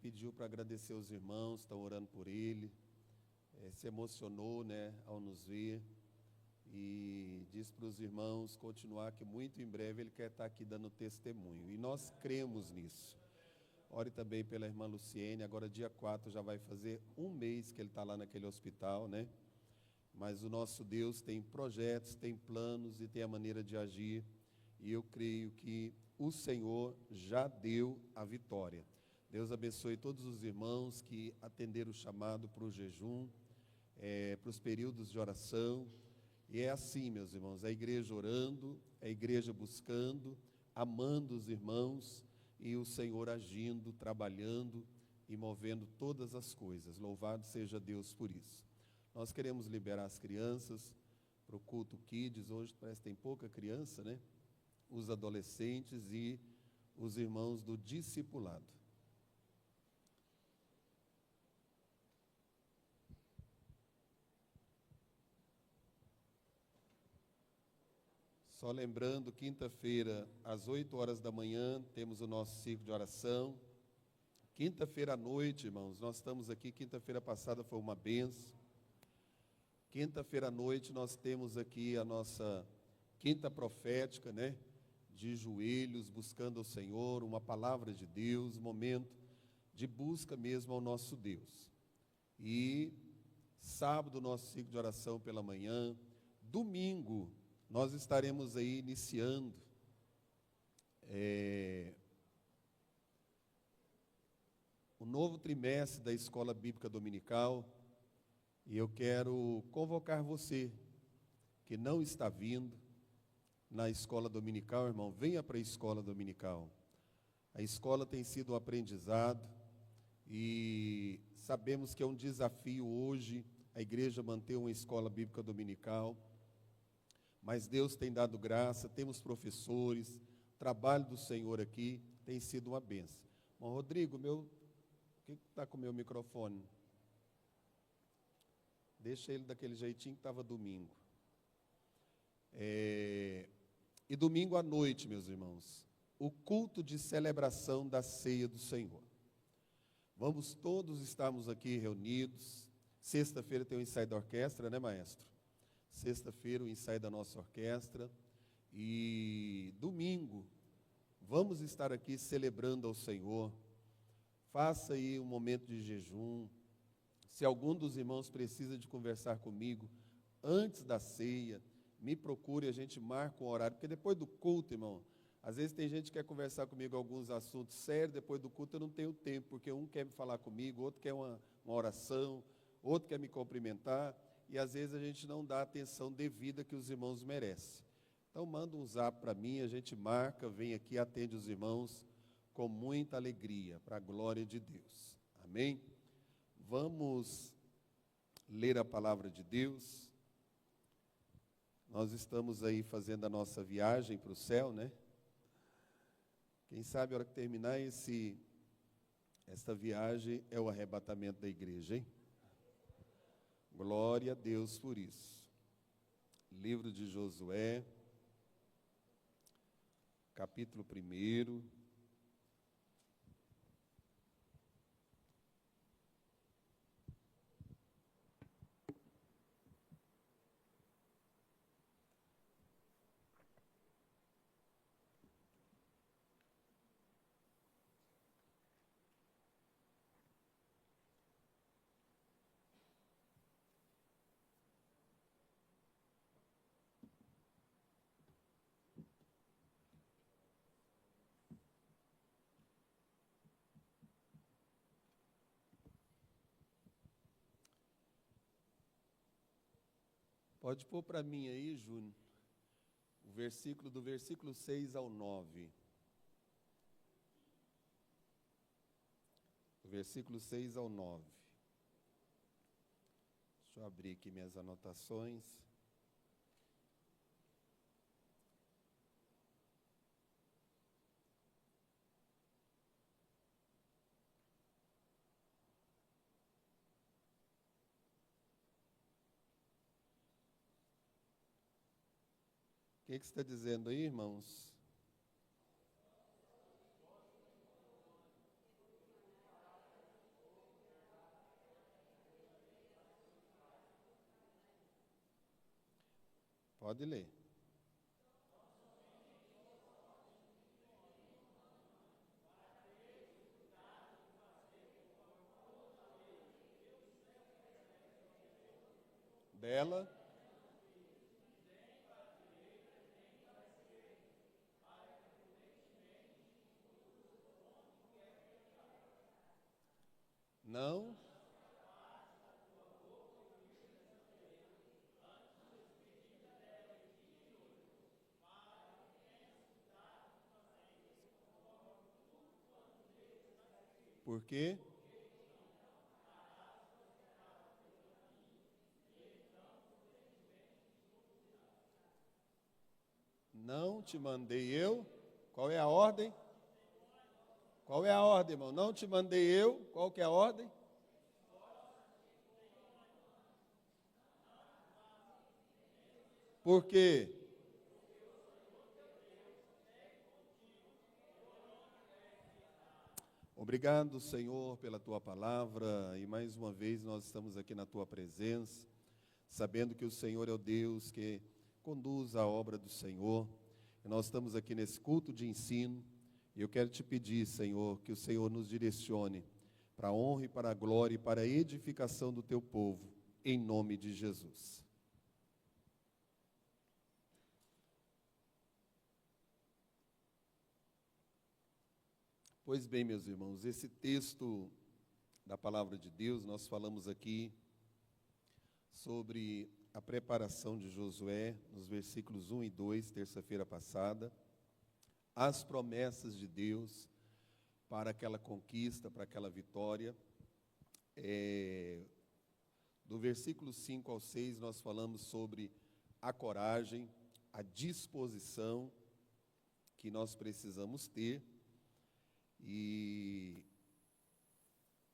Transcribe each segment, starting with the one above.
pediu para agradecer os irmãos, estão orando por ele, se emocionou, né, ao nos ver, e disse para os irmãos continuar que muito em breve ele quer estar aqui dando testemunho, e nós cremos nisso. Ore também pela irmã Luciene, agora dia 4 já vai fazer um mês que ele está lá naquele hospital, né? Mas o nosso Deus tem projetos, tem planos e tem a maneira de agir, e eu creio que o Senhor já deu a vitória. Deus abençoe todos os irmãos que atenderam o chamado para o jejum, para os períodos de oração. E é assim, meus irmãos, a igreja orando, a igreja buscando, amando os irmãos e o Senhor agindo, trabalhando e movendo todas as coisas. Louvado seja Deus por isso. Nós queremos liberar as crianças para o culto Kids. Hoje parece que tem pouca criança, né? Os adolescentes e os irmãos do discipulado. Só lembrando, quinta-feira, às 8 horas da manhã, temos o nosso ciclo de oração. Quinta-feira à noite, irmãos, nós estamos aqui, quinta-feira passada foi uma benção. Quinta-feira à noite nós temos aqui a nossa quinta profética, né? De joelhos, buscando o Senhor, uma palavra de Deus, momento de busca mesmo ao nosso Deus. E sábado, nosso ciclo de oração pela manhã. Domingo, nós estaremos aí iniciando o novo trimestre da Escola Bíblica Dominical, e eu quero convocar você que não está vindo na escola dominical, irmão, venha para a escola dominical. A escola tem sido um aprendizado e sabemos que é um desafio hoje a igreja manter uma escola bíblica dominical, mas Deus tem dado graça, temos professores, o trabalho do Senhor aqui tem sido uma bênção. Bom, Rodrigo, o que está com o meu microfone? Deixa ele daquele jeitinho que estava domingo. E domingo à noite, meus irmãos, o culto de celebração da ceia do Senhor. Vamos todos estarmos aqui reunidos. Sexta-feira tem o ensaio da orquestra, né, maestro? Sexta-feira o ensaio da nossa orquestra. E domingo, vamos estar aqui celebrando ao Senhor. Faça aí um momento de jejum. Se algum dos irmãos precisa de conversar comigo antes da ceia, me procure, a gente marca um horário, porque depois do culto, irmão, às vezes tem gente que quer conversar comigo alguns assuntos sérios, depois do culto eu não tenho tempo, porque um quer me falar comigo, outro quer uma oração, outro quer me cumprimentar, e às vezes a gente não dá a atenção devida que os irmãos merecem. Então manda um zap para mim, a gente marca, vem aqui, atende os irmãos com muita alegria, para a glória de Deus. Amém? Vamos ler a palavra de Deus. Nós estamos aí fazendo a nossa viagem para o céu, né? Quem sabe a hora que terminar esta viagem é o arrebatamento da igreja, hein? Glória a Deus por isso. Livro de Josué, capítulo 1. Pode pôr para mim aí, Júnior, do versículo 6 ao 9. Do versículo 6 ao 9. Deixa eu abrir aqui minhas anotações. O que você está dizendo aí, irmãos? Pode ler. Dela. Não. Por quê? Não te mandei eu. Qual é a ordem? Qual é a ordem, irmão? Não te mandei eu. Qual que é a ordem? Por quê? Obrigado, Senhor, pela tua palavra, e mais uma vez nós estamos aqui na tua presença, sabendo que o Senhor é o Deus que conduz a obra do Senhor. E nós estamos aqui nesse culto de ensino, e eu quero te pedir, Senhor, que o Senhor nos direcione para a honra e para a glória e para a edificação do teu povo, em nome de Jesus. Pois bem, meus irmãos, esse texto da palavra de Deus, nós falamos aqui sobre a preparação de Josué, nos versículos 1 e 2, terça-feira passada, as promessas de Deus para aquela conquista, para aquela vitória. Do versículo 5 ao 6, nós falamos sobre a coragem, a disposição que nós precisamos ter. E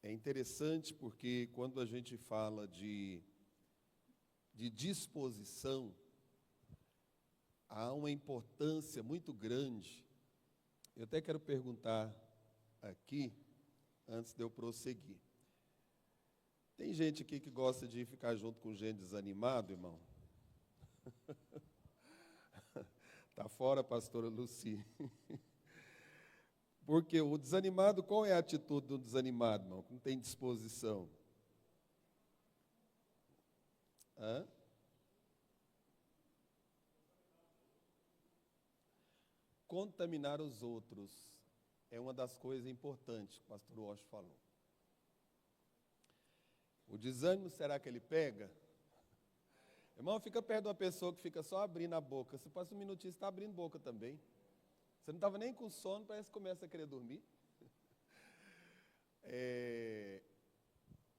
é interessante porque quando a gente fala de disposição, há uma importância muito grande. Eu até quero perguntar aqui, antes de eu prosseguir. Tem gente aqui que gosta de ficar junto com gente desanimado, irmão? Está fora, pastora Luci. Porque o desanimado, qual é a atitude do desanimado, irmão? Que não tem disposição. Hã? Contaminar os outros é uma das coisas importantes que o pastor Walsh falou. O desânimo, será que ele pega? Irmão, fica perto de uma pessoa que fica só abrindo a boca. Você passa um minutinho, você está abrindo boca também. Você não estava nem com sono, parece que começa a querer dormir.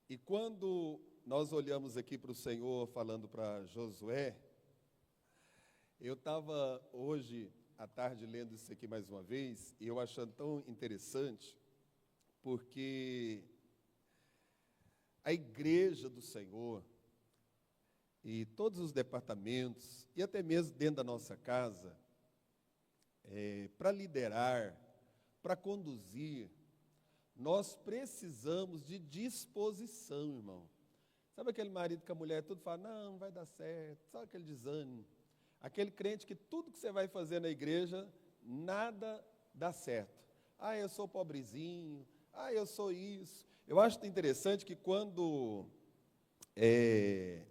E quando nós olhamos aqui para o Senhor, falando para Josué, eu estava hoje à tarde lendo isso aqui mais uma vez, e eu achando tão interessante, porque a igreja do Senhor, e todos os departamentos, e até mesmo dentro da nossa casa, para liderar, para conduzir, nós precisamos de disposição, irmão. Sabe aquele marido que a mulher tudo fala, não vai dar certo, sabe aquele desânimo? Aquele crente que tudo que você vai fazer na igreja, nada dá certo. Ah, eu sou pobrezinho, ah, eu sou isso. Eu acho interessante que quando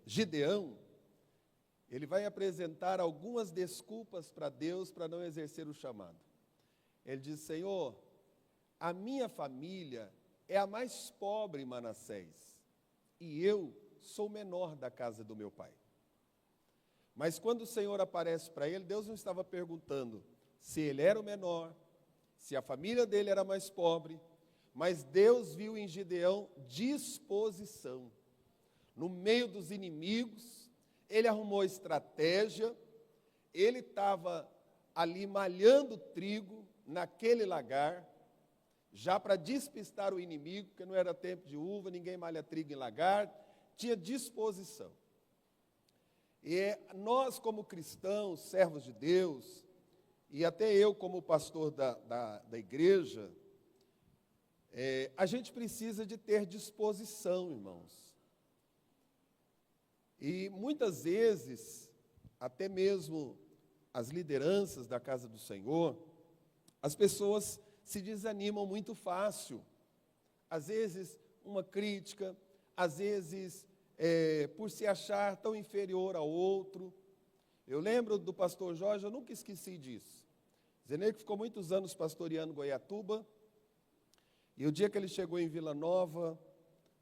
Gideão, ele vai apresentar algumas desculpas para Deus para não exercer o chamado. Ele diz, Senhor, a minha família é a mais pobre em Manassés, e eu sou o menor da casa do meu pai. Mas quando o Senhor aparece para ele, Deus não estava perguntando se ele era o menor, se a família dele era mais pobre, mas Deus viu em Gideão disposição. No meio dos inimigos, ele arrumou estratégia, ele estava ali malhando trigo naquele lagar, já para despistar o inimigo, porque não era tempo de uva, ninguém malha trigo em lagar, tinha disposição. E nós como cristãos, servos de Deus, e até eu como pastor da igreja, a gente precisa de ter disposição, irmãos. E muitas vezes até mesmo as lideranças da casa do Senhor, as pessoas se desanimam muito fácil. Às vezes, uma crítica, às vezes, por se achar tão inferior ao outro. Eu lembro do pastor Jorge, eu nunca esqueci disso. Zeneco ficou muitos anos pastoreando Goiatuba, e o dia que ele chegou em Vila Nova,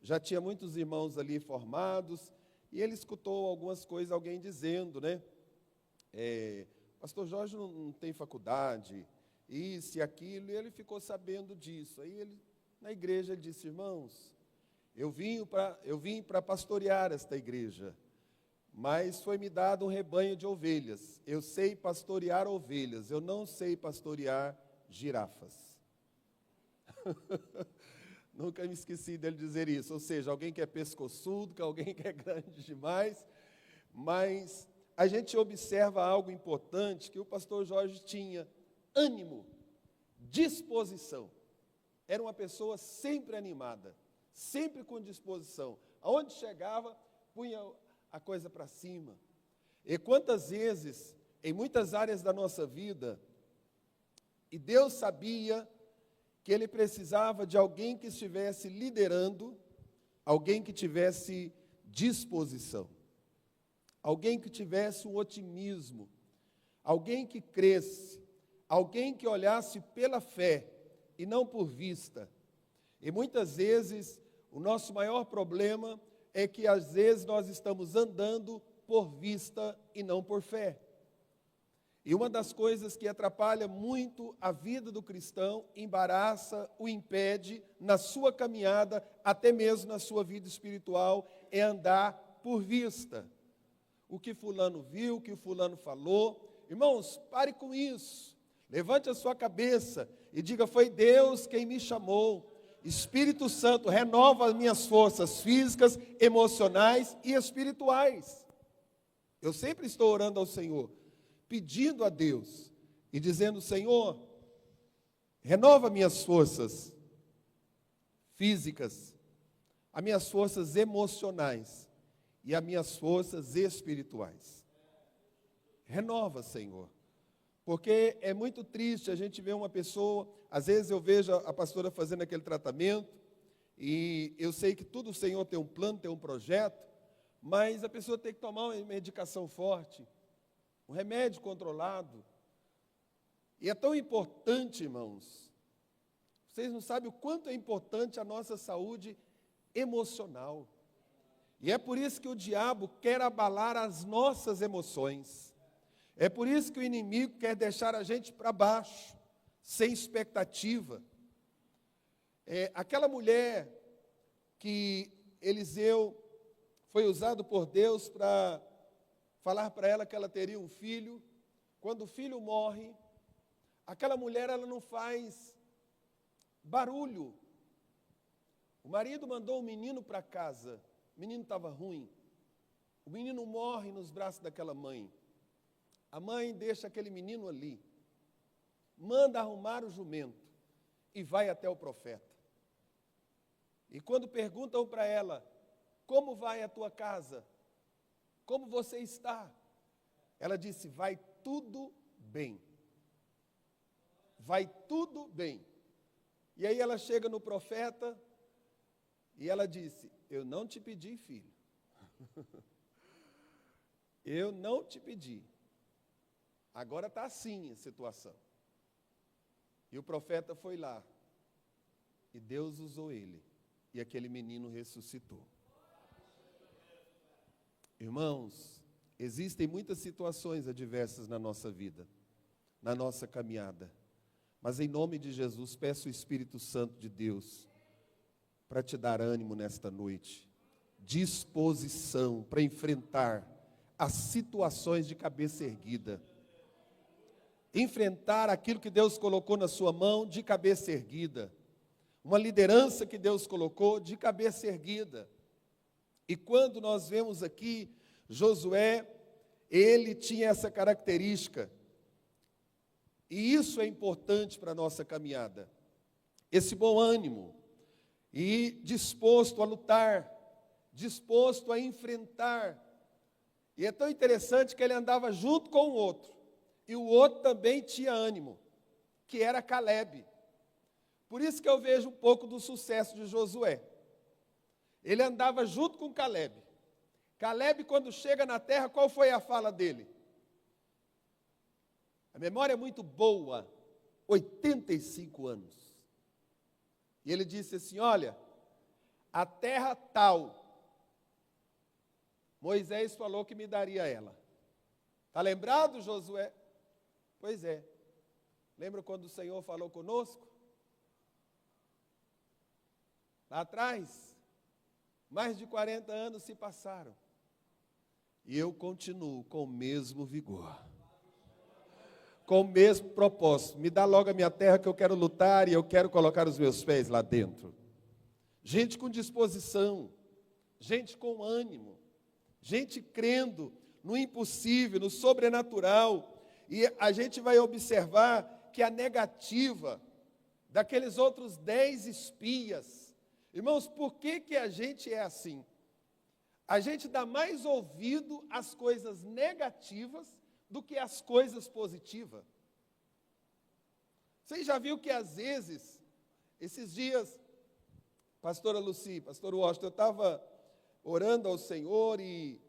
já tinha muitos irmãos ali formados, e ele escutou algumas coisas, alguém dizendo, né? Pastor Jorge não tem faculdade, isso e aquilo, e ele ficou sabendo disso. Aí ele, na igreja, ele disse: irmãos, eu vim para pastorear esta igreja, mas foi-me dado um rebanho de ovelhas. Eu sei pastorear ovelhas, eu não sei pastorear girafas. Nunca me esqueci dele dizer isso. Ou seja, alguém que é pescoçudo, alguém que é grande demais. Mas a gente observa algo importante, que o pastor Jorge tinha ânimo, disposição. Era uma pessoa sempre animada, sempre com disposição. Aonde chegava, punha a coisa para cima. E quantas vezes, em muitas áreas da nossa vida, e Deus sabia que Ele precisava de alguém que estivesse liderando, alguém que tivesse disposição, alguém que tivesse um otimismo, alguém que cresce, alguém que olhasse pela fé e não por vista. E muitas vezes, o nosso maior problema é que às vezes nós estamos andando por vista e não por fé. E uma das coisas que atrapalha muito a vida do cristão, embaraça, o impede na sua caminhada, até mesmo na sua vida espiritual, é andar por vista. O que fulano viu, o que fulano falou. Irmãos, pare com isso. Levante a sua cabeça e diga: foi Deus quem me chamou. Espírito Santo, renova as minhas forças físicas, emocionais e espirituais. Eu sempre estou orando ao Senhor, pedindo a Deus e dizendo: Senhor, renova minhas forças físicas, as minhas forças emocionais e as minhas forças espirituais. Renova, Senhor. Porque é muito triste a gente ver uma pessoa, às vezes eu vejo a pastora fazendo aquele tratamento, e eu sei que tudo o Senhor tem um plano, tem um projeto, mas a pessoa tem que tomar uma medicação forte, um remédio controlado. E é tão importante, irmãos, vocês não sabem o quanto é importante a nossa saúde emocional. E é por isso que o diabo quer abalar as nossas emoções. É por isso que o inimigo quer deixar a gente para baixo, sem expectativa. Aquela mulher que Eliseu foi usado por Deus para falar para ela que ela teria um filho. Quando o filho morre, aquela mulher ela não faz barulho. O marido mandou o menino para casa, o menino estava ruim. O menino morre nos braços daquela mãe. A mãe deixa aquele menino ali, manda arrumar o jumento e vai até o profeta. E quando perguntam para ela: como vai a tua casa? Como você está? Ela disse: vai tudo bem. Vai tudo bem. E aí ela chega no profeta e ela disse: eu não te pedi, filho. Eu não te pedi. Agora está assim a situação. E o profeta foi lá. E Deus usou ele. E aquele menino ressuscitou. Irmãos, existem muitas situações adversas na nossa vida, na nossa caminhada. Mas em nome de Jesus, peço o Espírito Santo de Deus para te dar ânimo nesta noite. Disposição para enfrentar as situações de cabeça erguida. Enfrentar aquilo que Deus colocou na sua mão de cabeça erguida. Uma liderança que Deus colocou de cabeça erguida. E quando nós vemos aqui, Josué, ele tinha essa característica. E isso é importante para a nossa caminhada. Esse bom ânimo. E disposto a lutar, disposto a enfrentar. E é tão interessante que ele andava junto com o outro. E o outro também tinha ânimo, que era Calebe. Por isso que eu vejo um pouco do sucesso de Josué. Ele andava junto com Calebe. Calebe, quando chega na terra, qual foi a fala dele? A memória é muito boa, 85 anos. E ele disse assim, olha, a terra tal, Moisés falou que me daria ela. Está lembrado, Josué? Pois é. Lembra quando o Senhor falou conosco? Lá atrás, mais de 40 anos se passaram. E eu continuo com o mesmo vigor. Com o mesmo propósito. Me dá logo a minha terra que eu quero lutar e eu quero colocar os meus pés lá dentro. Gente com disposição, gente com ânimo, gente crendo no impossível, no sobrenatural. E a gente vai observar que a negativa daqueles outros 10 espias. Irmãos, por que a gente é assim? A gente dá mais ouvido às coisas negativas do que às coisas positivas. Você já viu que às vezes, esses dias, pastora Luci, pastor Washington, eu estava orando ao Senhor e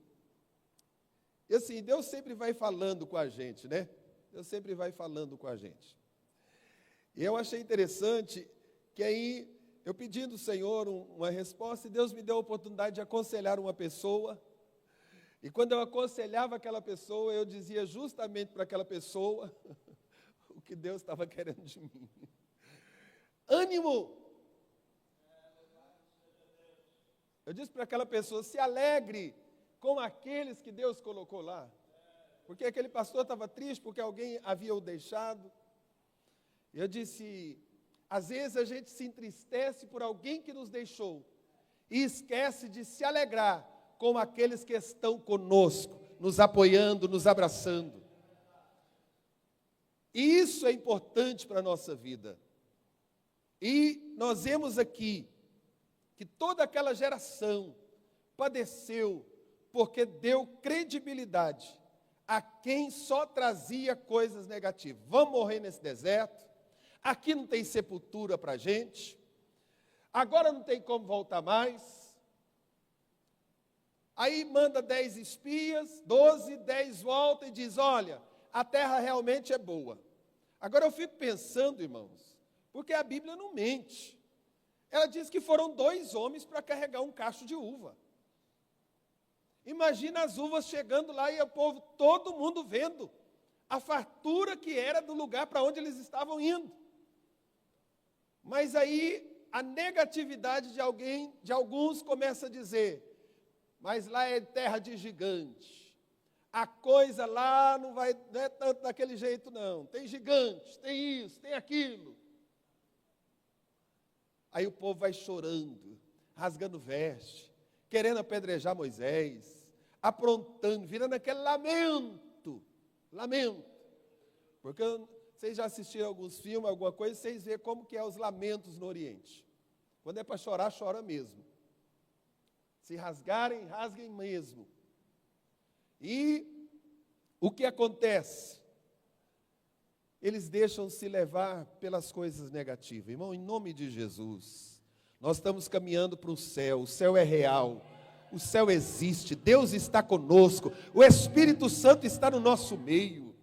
assim, Deus sempre vai falando com a gente, né? Deus sempre vai falando com a gente. E eu achei interessante que aí, eu pedindo ao Senhor uma resposta, e Deus me deu a oportunidade de aconselhar uma pessoa. E quando eu aconselhava aquela pessoa, eu dizia justamente para aquela pessoa o que Deus estava querendo de mim. Ânimo! Eu disse para aquela pessoa, se alegre com aqueles que Deus colocou lá. Porque aquele pastor estava triste porque alguém havia o deixado. Eu disse, às vezes a gente se entristece por alguém que nos deixou e esquece de se alegrar com aqueles que estão conosco, nos apoiando, nos abraçando. E isso é importante para a nossa vida. E nós vemos aqui que toda aquela geração padeceu porque deu credibilidade a quem só trazia coisas negativas. Vamos morrer nesse deserto, aqui não tem sepultura para a gente, agora não tem como voltar mais. Aí manda 10 espias, 12, 10 voltam e diz, olha, a terra realmente é boa. Agora eu fico pensando, irmãos, porque a Bíblia não mente. Ela diz que foram 2 homens para carregar um cacho de uva. Imagina as uvas chegando lá e o povo, todo mundo vendo a fartura que era do lugar para onde eles estavam indo. Mas aí a negatividade de alguns começa a dizer, mas lá é terra de gigante. A coisa lá não é tanto daquele jeito não. Tem gigantes, tem isso, tem aquilo. Aí o povo vai chorando, rasgando veste, querendo apedrejar Moisés, aprontando, virando aquele lamento. Porque vocês já assistiram alguns filmes, alguma coisa, vocês veem como que é os lamentos no Oriente. Quando é para chorar, chora mesmo. Se rasgarem, rasguem mesmo. E o que acontece? Eles deixam se levar pelas coisas negativas. Irmão, em nome de Jesus, nós estamos caminhando para o céu é real, o céu existe, Deus está conosco, o Espírito Santo está no nosso meio.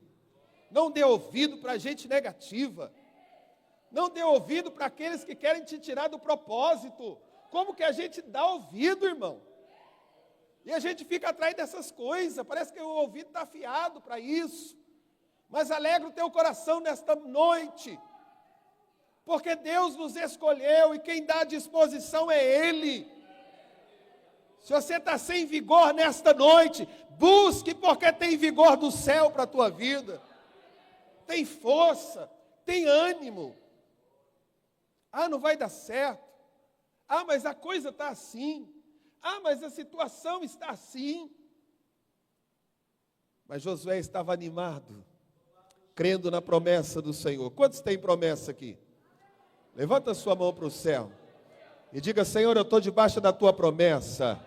Não dê ouvido para gente negativa, não dê ouvido para aqueles que querem te tirar do propósito. Como que a gente dá ouvido, irmão? E a gente fica atrás dessas coisas, parece que o ouvido está afiado para isso. Mas alegra o teu coração nesta noite, porque Deus nos escolheu e quem dá a disposição é Ele. Se você está sem vigor nesta noite, busque porque tem vigor do céu para a tua vida. Tem força, tem ânimo. Ah, não vai dar certo. Ah, mas a coisa está assim. Ah, mas a situação está assim. Mas Josué estava animado, crendo na promessa do Senhor. Quantos têm promessa aqui? Levanta a sua mão para o céu e diga, Senhor, eu estou debaixo da tua promessa.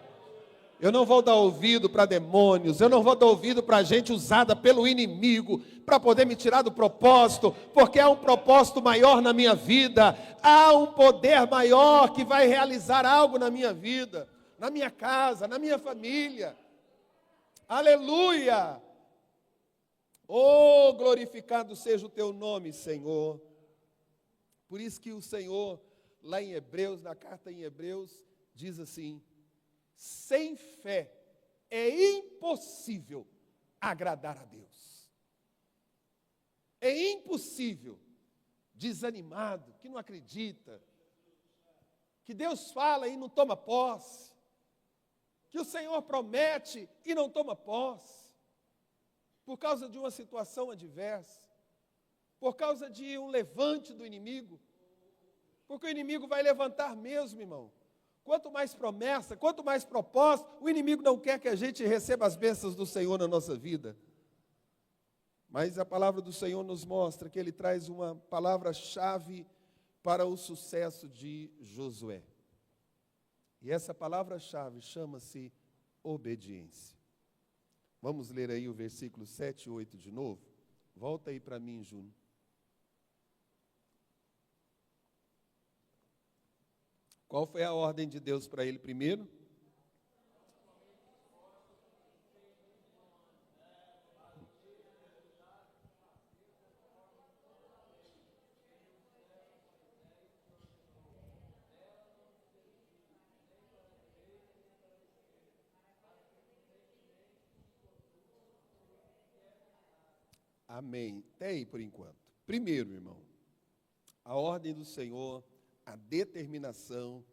Eu não vou dar ouvido para demônios, eu não vou dar ouvido para gente usada pelo inimigo para poder me tirar do propósito, porque há um propósito maior na minha vida, há um poder maior que vai realizar algo na minha vida, na minha casa, na minha família. Aleluia! Oh, glorificado seja o teu nome, Senhor. Por isso que o Senhor, lá em Hebreus, na carta em Hebreus, diz assim: sem fé é impossível agradar a Deus. É impossível, desanimado, que não acredita, que Deus fala e não toma posse, que o Senhor promete e não toma posse, por causa de uma situação adversa, por causa de um levante do inimigo, porque o inimigo vai levantar mesmo, irmão. Quanto mais promessa, quanto mais propósito, o inimigo não quer que a gente receba as bênçãos do Senhor na nossa vida. Mas a palavra do Senhor nos mostra que Ele traz uma palavra-chave para o sucesso de Josué. E essa palavra-chave chama-se obediência. Vamos ler aí o versículo 7 e 8 de novo? Volta aí para mim, Júnior. Qual foi a ordem de Deus para ele primeiro? Amém. Até aí por enquanto. Primeiro, irmão, a ordem do Senhor, a determinação,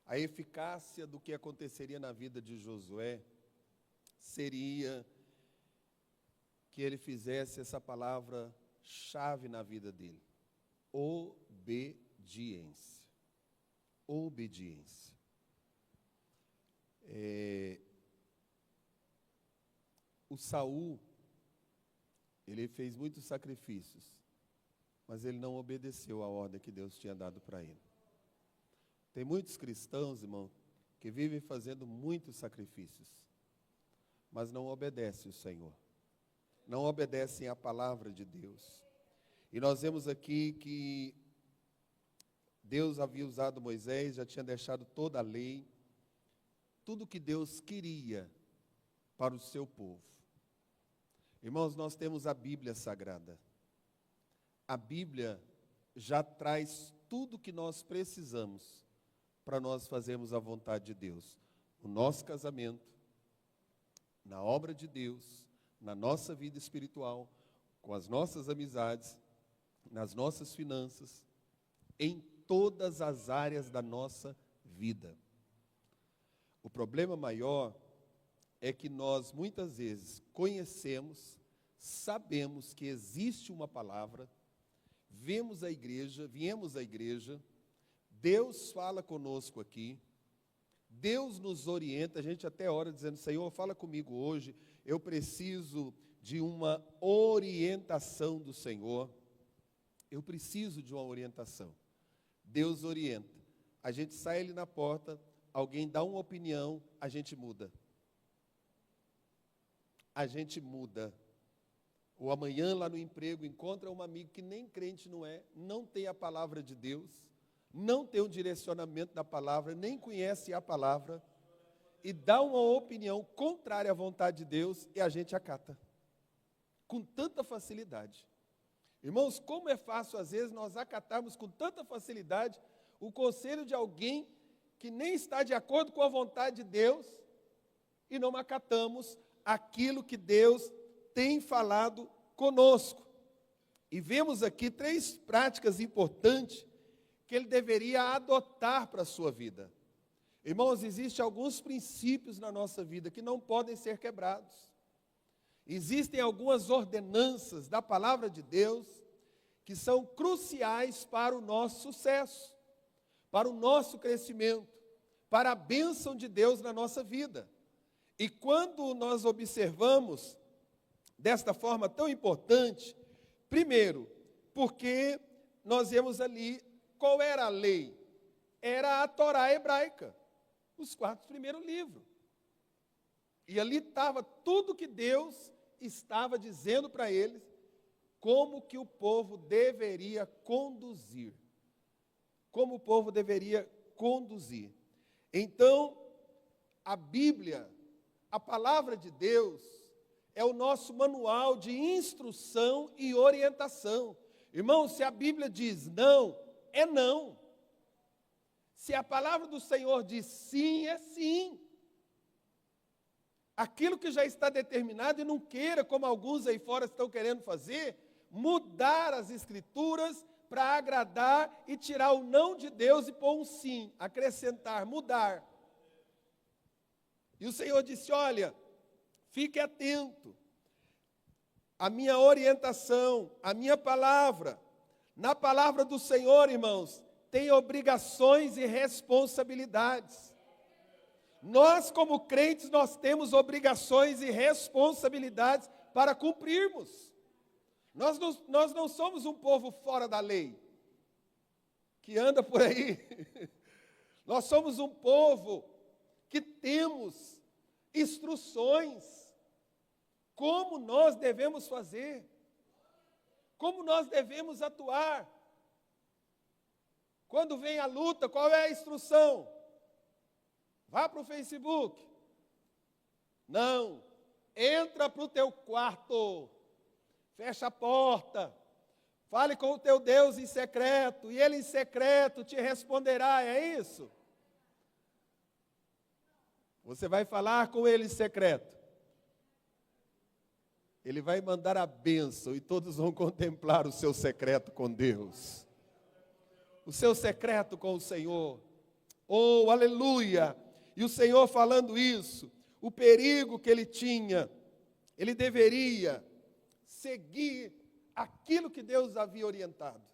a eficácia do que aconteceria na vida de Josué seria que ele fizesse essa palavra-chave na vida dele: obediência. Obediência. O Saul, ele fez muitos sacrifícios, mas ele não obedeceu à ordem que Deus tinha dado para ele. Tem muitos cristãos, irmão, que vivem fazendo muitos sacrifícios, mas não obedecem o Senhor, não obedecem à palavra de Deus. E nós vemos aqui que Deus havia usado Moisés, já tinha deixado toda a lei, tudo que Deus queria para o seu povo. Irmãos, nós temos a Bíblia Sagrada. A Bíblia já traz tudo que nós precisamos para nós fazermos a vontade de Deus. No nosso casamento, na obra de Deus, na nossa vida espiritual, com as nossas amizades, nas nossas finanças, em todas as áreas da nossa vida. O problema maior é que nós muitas vezes conhecemos, sabemos que existe uma palavra, viemos à igreja, Deus fala conosco aqui, Deus nos orienta, a gente até ora dizendo: Senhor, fala comigo hoje, eu preciso de uma orientação do Senhor, eu preciso de uma orientação. Deus orienta, a gente sai ali na porta, alguém dá uma opinião, a gente muda. A gente muda. Ou amanhã lá no emprego encontra um amigo que nem crente não é, não tem a palavra de Deus, não tem o direcionamento da palavra, nem conhece a palavra, e dá uma opinião contrária à vontade de Deus e a gente acata. Com tanta facilidade. Irmãos, como é fácil às vezes nós acatarmos com tanta facilidade o conselho de alguém que nem está de acordo com a vontade de Deus e não acatamos aquilo que Deus tem falado conosco. E vemos aqui 3 práticas importantes que ele deveria adotar para a sua vida. Irmãos, existem alguns princípios na nossa vida que não podem ser quebrados. Existem algumas ordenanças da palavra de Deus que são cruciais para o nosso sucesso, para o nosso crescimento, para a bênção de Deus na nossa vida. E quando nós observamos desta forma tão importante, primeiro, porque nós vemos ali qual era a lei? Era a Torá hebraica, os 4 primeiros livros. E ali estava tudo que Deus estava dizendo para eles, como que o povo deveria conduzir. Como o povo deveria conduzir. Então, a Bíblia, a palavra de Deus, é o nosso manual de instrução e orientação. Irmão, se a Bíblia diz não, é não. Se a palavra do Senhor diz sim, é sim. Aquilo que já está determinado, e não queira, como alguns aí fora estão querendo fazer, mudar as Escrituras para agradar e tirar o não de Deus e pôr um sim, acrescentar, mudar. E o Senhor disse, olha, fique atento, a minha orientação, a minha palavra, na palavra do Senhor, irmãos, tem obrigações e responsabilidades. Nós, como crentes, nós temos obrigações e responsabilidades para cumprirmos. Nós não somos um povo fora da lei, que anda por aí. Nós somos um povo que temos instruções, como nós devemos fazer, como nós devemos atuar. Quando vem a luta, qual é a instrução? Vá para o Facebook. Não, entra para o teu quarto, fecha a porta, fale com o teu Deus em secreto, e Ele em secreto te responderá, é isso? Você vai falar com Ele em secreto. Ele vai mandar a bênção e todos vão contemplar o seu secreto com Deus. O seu secreto com o Senhor. Oh, aleluia! E o Senhor falando isso, o perigo que ele tinha, ele deveria seguir aquilo que Deus havia orientado.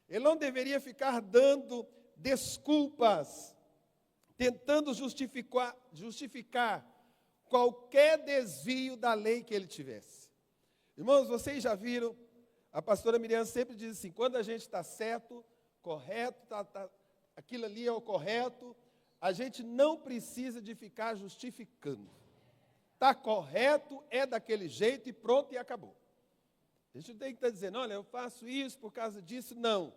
Ele não deveria ficar dando desculpas, tentando justificar qualquer desvio da lei que ele tivesse. Irmãos, vocês já viram, a pastora Miriam sempre diz assim, quando a gente está certo, correto, aquilo ali é o correto, a gente não precisa de ficar justificando. Está correto, é daquele jeito e pronto e acabou. A gente não tem que estar dizendo, olha, eu faço isso por causa disso, não.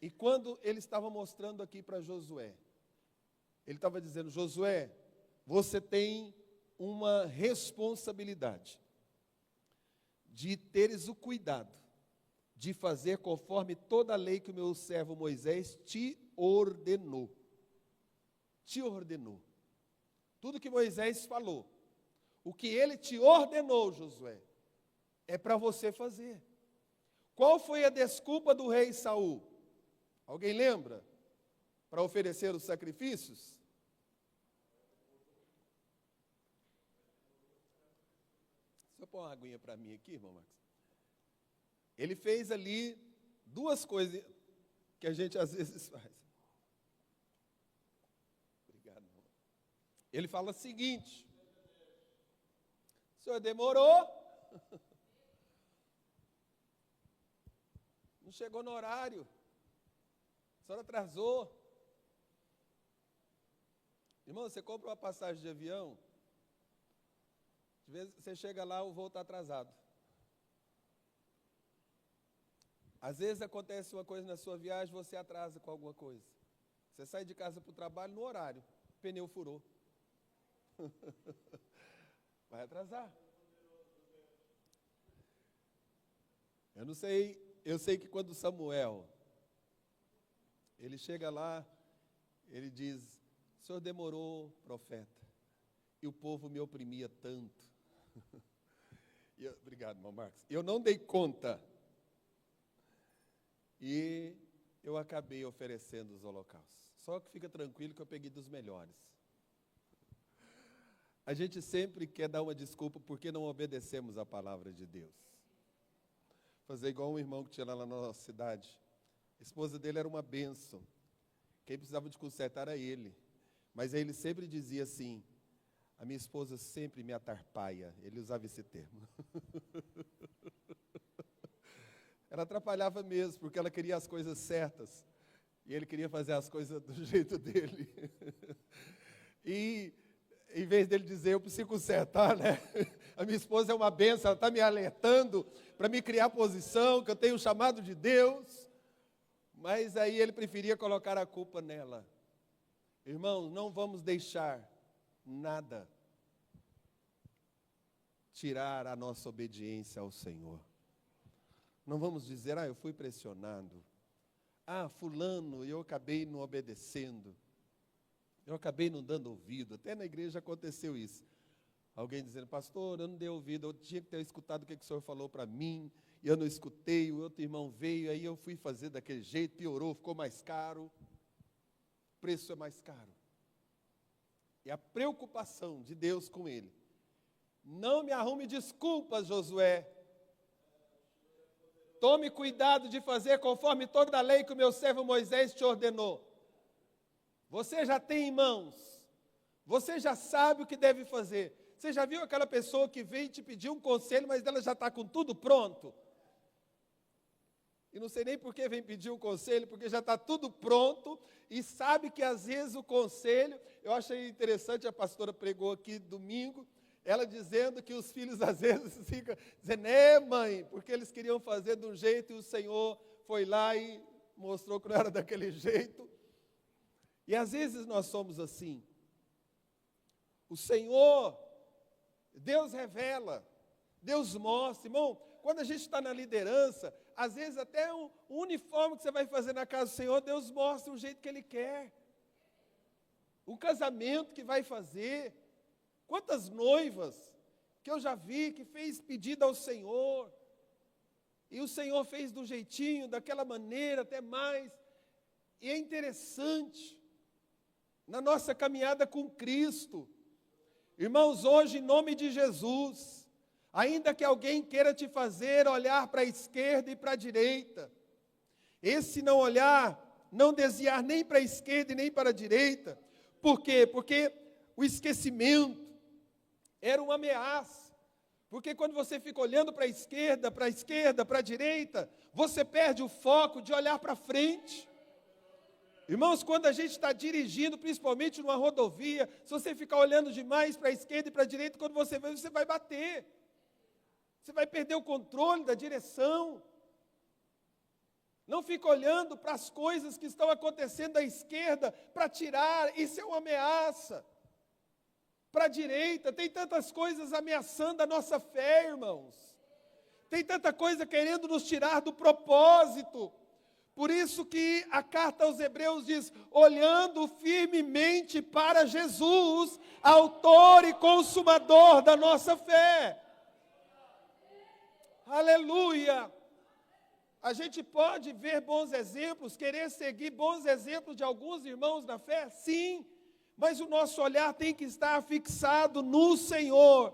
E quando ele estava mostrando aqui para Josué, ele estava dizendo, Josué, você tem uma responsabilidade de teres o cuidado de fazer conforme toda a lei que o meu servo Moisés te ordenou. Te ordenou. Tudo que Moisés falou, o que ele te ordenou, Josué, é para você fazer. Qual foi a desculpa do rei Saul? Alguém lembra? Para oferecer os sacrifícios? Deixa eu pôr uma aguinha para mim aqui, irmão Marcos. Ele fez ali duas coisas que a gente às vezes faz. Obrigado, irmão. Ele fala o seguinte, o senhor demorou, não chegou no horário, a senhora atrasou. Irmão, você compra uma passagem de avião, de vez você chega lá, o voo está atrasado. Às vezes acontece uma coisa na sua viagem, você atrasa com alguma coisa. Você sai de casa para o trabalho no horário, o pneu furou. Vai atrasar. Eu sei que quando Samuel, ele chega lá, ele diz, o senhor demorou, profeta, e o povo me oprimia tanto. Obrigado, irmão Marcos. Eu não dei conta. E eu acabei oferecendo os holocaustos. Só que fica tranquilo que eu peguei dos melhores. A gente sempre quer dar uma desculpa porque não obedecemos a palavra de Deus. Fazer igual um irmão que tinha lá na nossa cidade. A esposa dele era uma bênção. Quem precisava de consertar era ele. Mas aí ele sempre dizia assim, a minha esposa sempre me atrapalha. Ele usava esse termo. Ela atrapalhava mesmo, porque ela queria as coisas certas. E ele queria fazer as coisas do jeito dele. E vez dele dizer, eu preciso consertar, né? A minha esposa é uma bênção, ela está me alertando para me criar posição, que eu tenho um chamado de Deus. Mas aí ele preferia colocar a culpa nela. Irmãos, não vamos deixar nada tirar a nossa obediência ao Senhor. Não vamos dizer, eu fui pressionado. Fulano, eu acabei não obedecendo. Eu acabei não dando ouvido. Até na igreja aconteceu isso. Alguém dizendo, pastor, eu não dei ouvido, eu tinha que ter escutado o que o senhor falou para mim, e eu não escutei, o outro irmão veio, aí eu fui fazer daquele jeito, piorou, ficou mais caro. O preço é mais caro. E a preocupação de Deus com ele. Não me arrume desculpas, Josué. Tome cuidado de fazer conforme toda a lei que o meu servo Moisés te ordenou. Você já tem em mãos. Você já sabe o que deve fazer. Você já viu aquela pessoa que vem te pedir um conselho, mas ela já está com tudo pronto? E não sei nem por que vem pedir um conselho, porque já está tudo pronto e sabe que às vezes o conselho... Eu achei interessante, a pastora pregou aqui domingo, ela dizendo que os filhos às vezes ficam dizendo, mãe, porque eles queriam fazer de um jeito e o Senhor foi lá e mostrou que não era daquele jeito. E às vezes nós somos assim. O Senhor, Deus revela, Deus mostra. Irmão, quando a gente está na liderança, às vezes até um uniforme que você vai fazer na casa do Senhor, Deus mostra o jeito que Ele quer. Um casamento que vai fazer. Quantas noivas que eu já vi que fez pedido ao Senhor, e o Senhor fez do jeitinho, daquela maneira, até mais. E é interessante, na nossa caminhada com Cristo, irmãos, hoje em nome de Jesus, ainda que alguém queira te fazer olhar para a esquerda e para a direita, esse não olhar, não desviar nem para a esquerda e nem para a direita. Por quê? Porque o esquecimento era uma ameaça. Porque quando você fica olhando para a esquerda, para a direita, você perde o foco de olhar para frente. Irmãos, quando a gente está dirigindo, principalmente numa rodovia, se você ficar olhando demais para a esquerda e para a direita, quando você vê, você vai bater. Você vai perder o controle da direção. Não fica olhando para as coisas que estão acontecendo à esquerda para tirar, isso é uma ameaça. Para a direita, tem tantas coisas ameaçando a nossa fé, irmãos. Tem tanta coisa querendo nos tirar do propósito. Por isso que a carta aos Hebreus diz, olhando firmemente para Jesus, autor e consumador da nossa fé. Aleluia! A gente pode ver bons exemplos, querer seguir bons exemplos de alguns irmãos na fé? Sim, mas o nosso olhar tem que estar fixado no Senhor.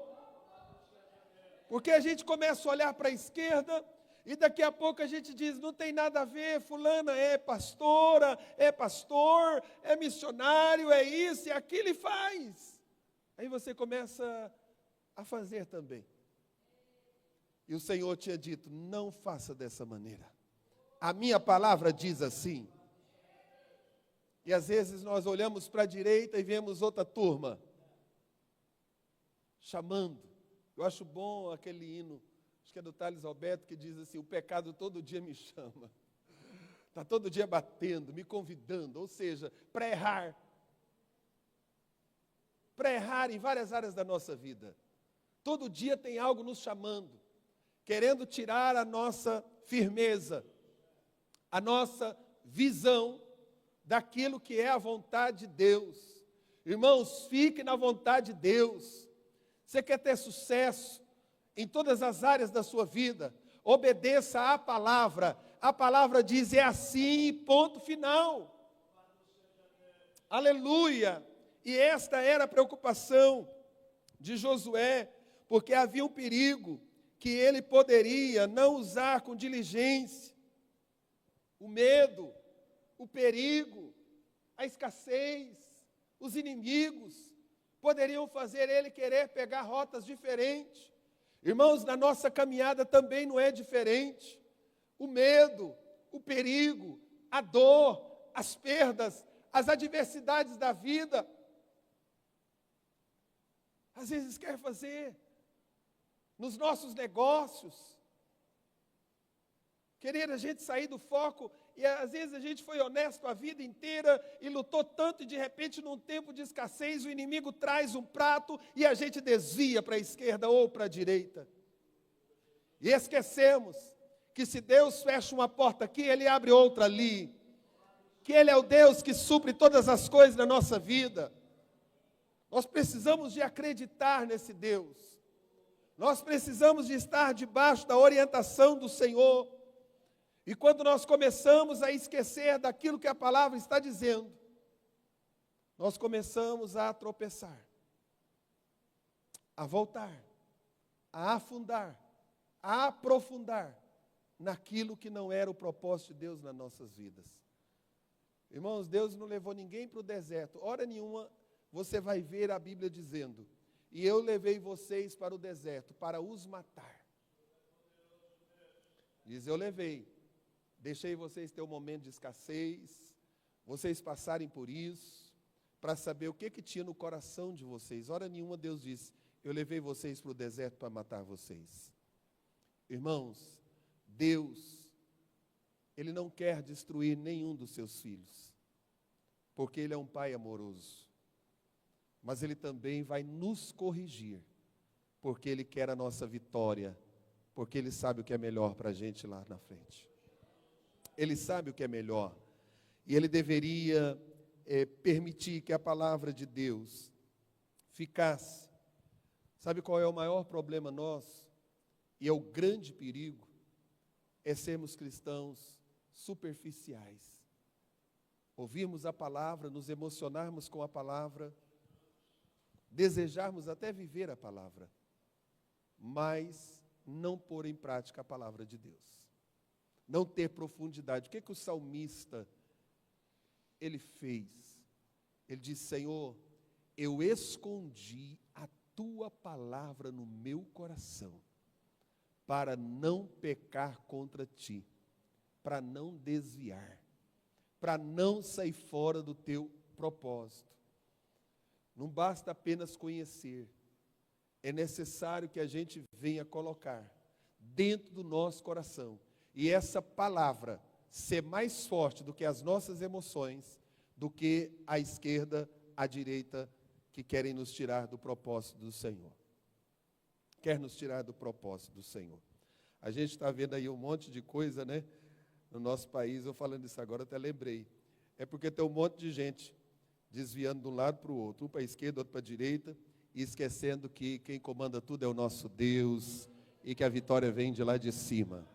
Porque a gente começa a olhar para a esquerda e daqui a pouco a gente diz, não tem nada a ver, fulana é pastora, é pastor, é missionário, é isso e aquilo e faz. Aí você começa a fazer também. E o Senhor tinha dito, não faça dessa maneira. A minha palavra diz assim. E às vezes nós olhamos para a direita e vemos outra turma chamando. Eu acho bom aquele hino, acho que é do Thales Alberto, que diz assim, o pecado todo dia me chama. Está todo dia batendo, me convidando, ou seja, para errar. Para errar em várias áreas da nossa vida. Todo dia tem algo nos chamando, querendo tirar a nossa firmeza, a nossa visão daquilo que é a vontade de Deus. Irmãos, fique na vontade de Deus. Você quer ter sucesso em todas as áreas da sua vida? Obedeça à palavra. A palavra diz, é assim, ponto final. Aleluia! E esta era a preocupação de Josué, porque havia um perigo que ele poderia não usar com diligência. O medo, o perigo, a escassez, os inimigos, poderiam fazer ele querer pegar rotas diferentes. Irmãos, na nossa caminhada também não é diferente. O medo, o perigo, a dor, as perdas, as adversidades da vida às vezes quer fazer nos nossos negócios, querer a gente sair do foco, e às vezes a gente foi honesto a vida inteira e lutou tanto, e de repente num tempo de escassez o inimigo traz um prato e a gente desvia para a esquerda ou para a direita. E esquecemos que se Deus fecha uma porta aqui, Ele abre outra ali, que Ele é o Deus que supre todas as coisas na nossa vida. Nós precisamos de acreditar nesse Deus. Nós precisamos de estar debaixo da orientação do Senhor. E quando nós começamos a esquecer daquilo que a palavra está dizendo, nós começamos a tropeçar, a voltar, a afundar, a aprofundar naquilo que não era o propósito de Deus nas nossas vidas. Irmãos, Deus não levou ninguém para o deserto. Hora nenhuma você vai ver a Bíblia dizendo: e eu levei vocês para o deserto para os matar. Diz: eu levei. Deixei vocês ter um momento de escassez, vocês passarem por isso, para saber o que tinha no coração de vocês. Hora nenhuma Deus disse: eu levei vocês para o deserto para matar vocês. Irmãos, Deus, Ele não quer destruir nenhum dos seus filhos, porque Ele é um Pai amoroso. Mas Ele também vai nos corrigir, porque Ele quer a nossa vitória, porque Ele sabe o que é melhor para a gente lá na frente. Ele sabe o que é melhor, e Ele deveria permitir que a palavra de Deus ficasse. Sabe qual é o maior problema nosso? E é o grande perigo, é sermos cristãos superficiais. Ouvirmos a palavra, nos emocionarmos com a palavra, desejarmos até viver a palavra, mas não pôr em prática a palavra de Deus. Não ter profundidade. O que o salmista, ele fez? Ele disse: Senhor, eu escondi a tua palavra no meu coração, para não pecar contra ti, para não desviar, para não sair fora do teu propósito. Não basta apenas conhecer, é necessário que a gente venha colocar dentro do nosso coração, e essa palavra ser mais forte do que as nossas emoções, do que a esquerda, a direita, que querem nos tirar do propósito do Senhor. Quer nos tirar do propósito do Senhor. A gente está vendo aí um monte de coisa, né? No nosso país, eu falando isso agora, até lembrei. É porque tem um monte de gente desviando de um lado para o outro, um para a esquerda, outro para a direita, e esquecendo que quem comanda tudo é o nosso Deus, e que a vitória vem de lá de cima.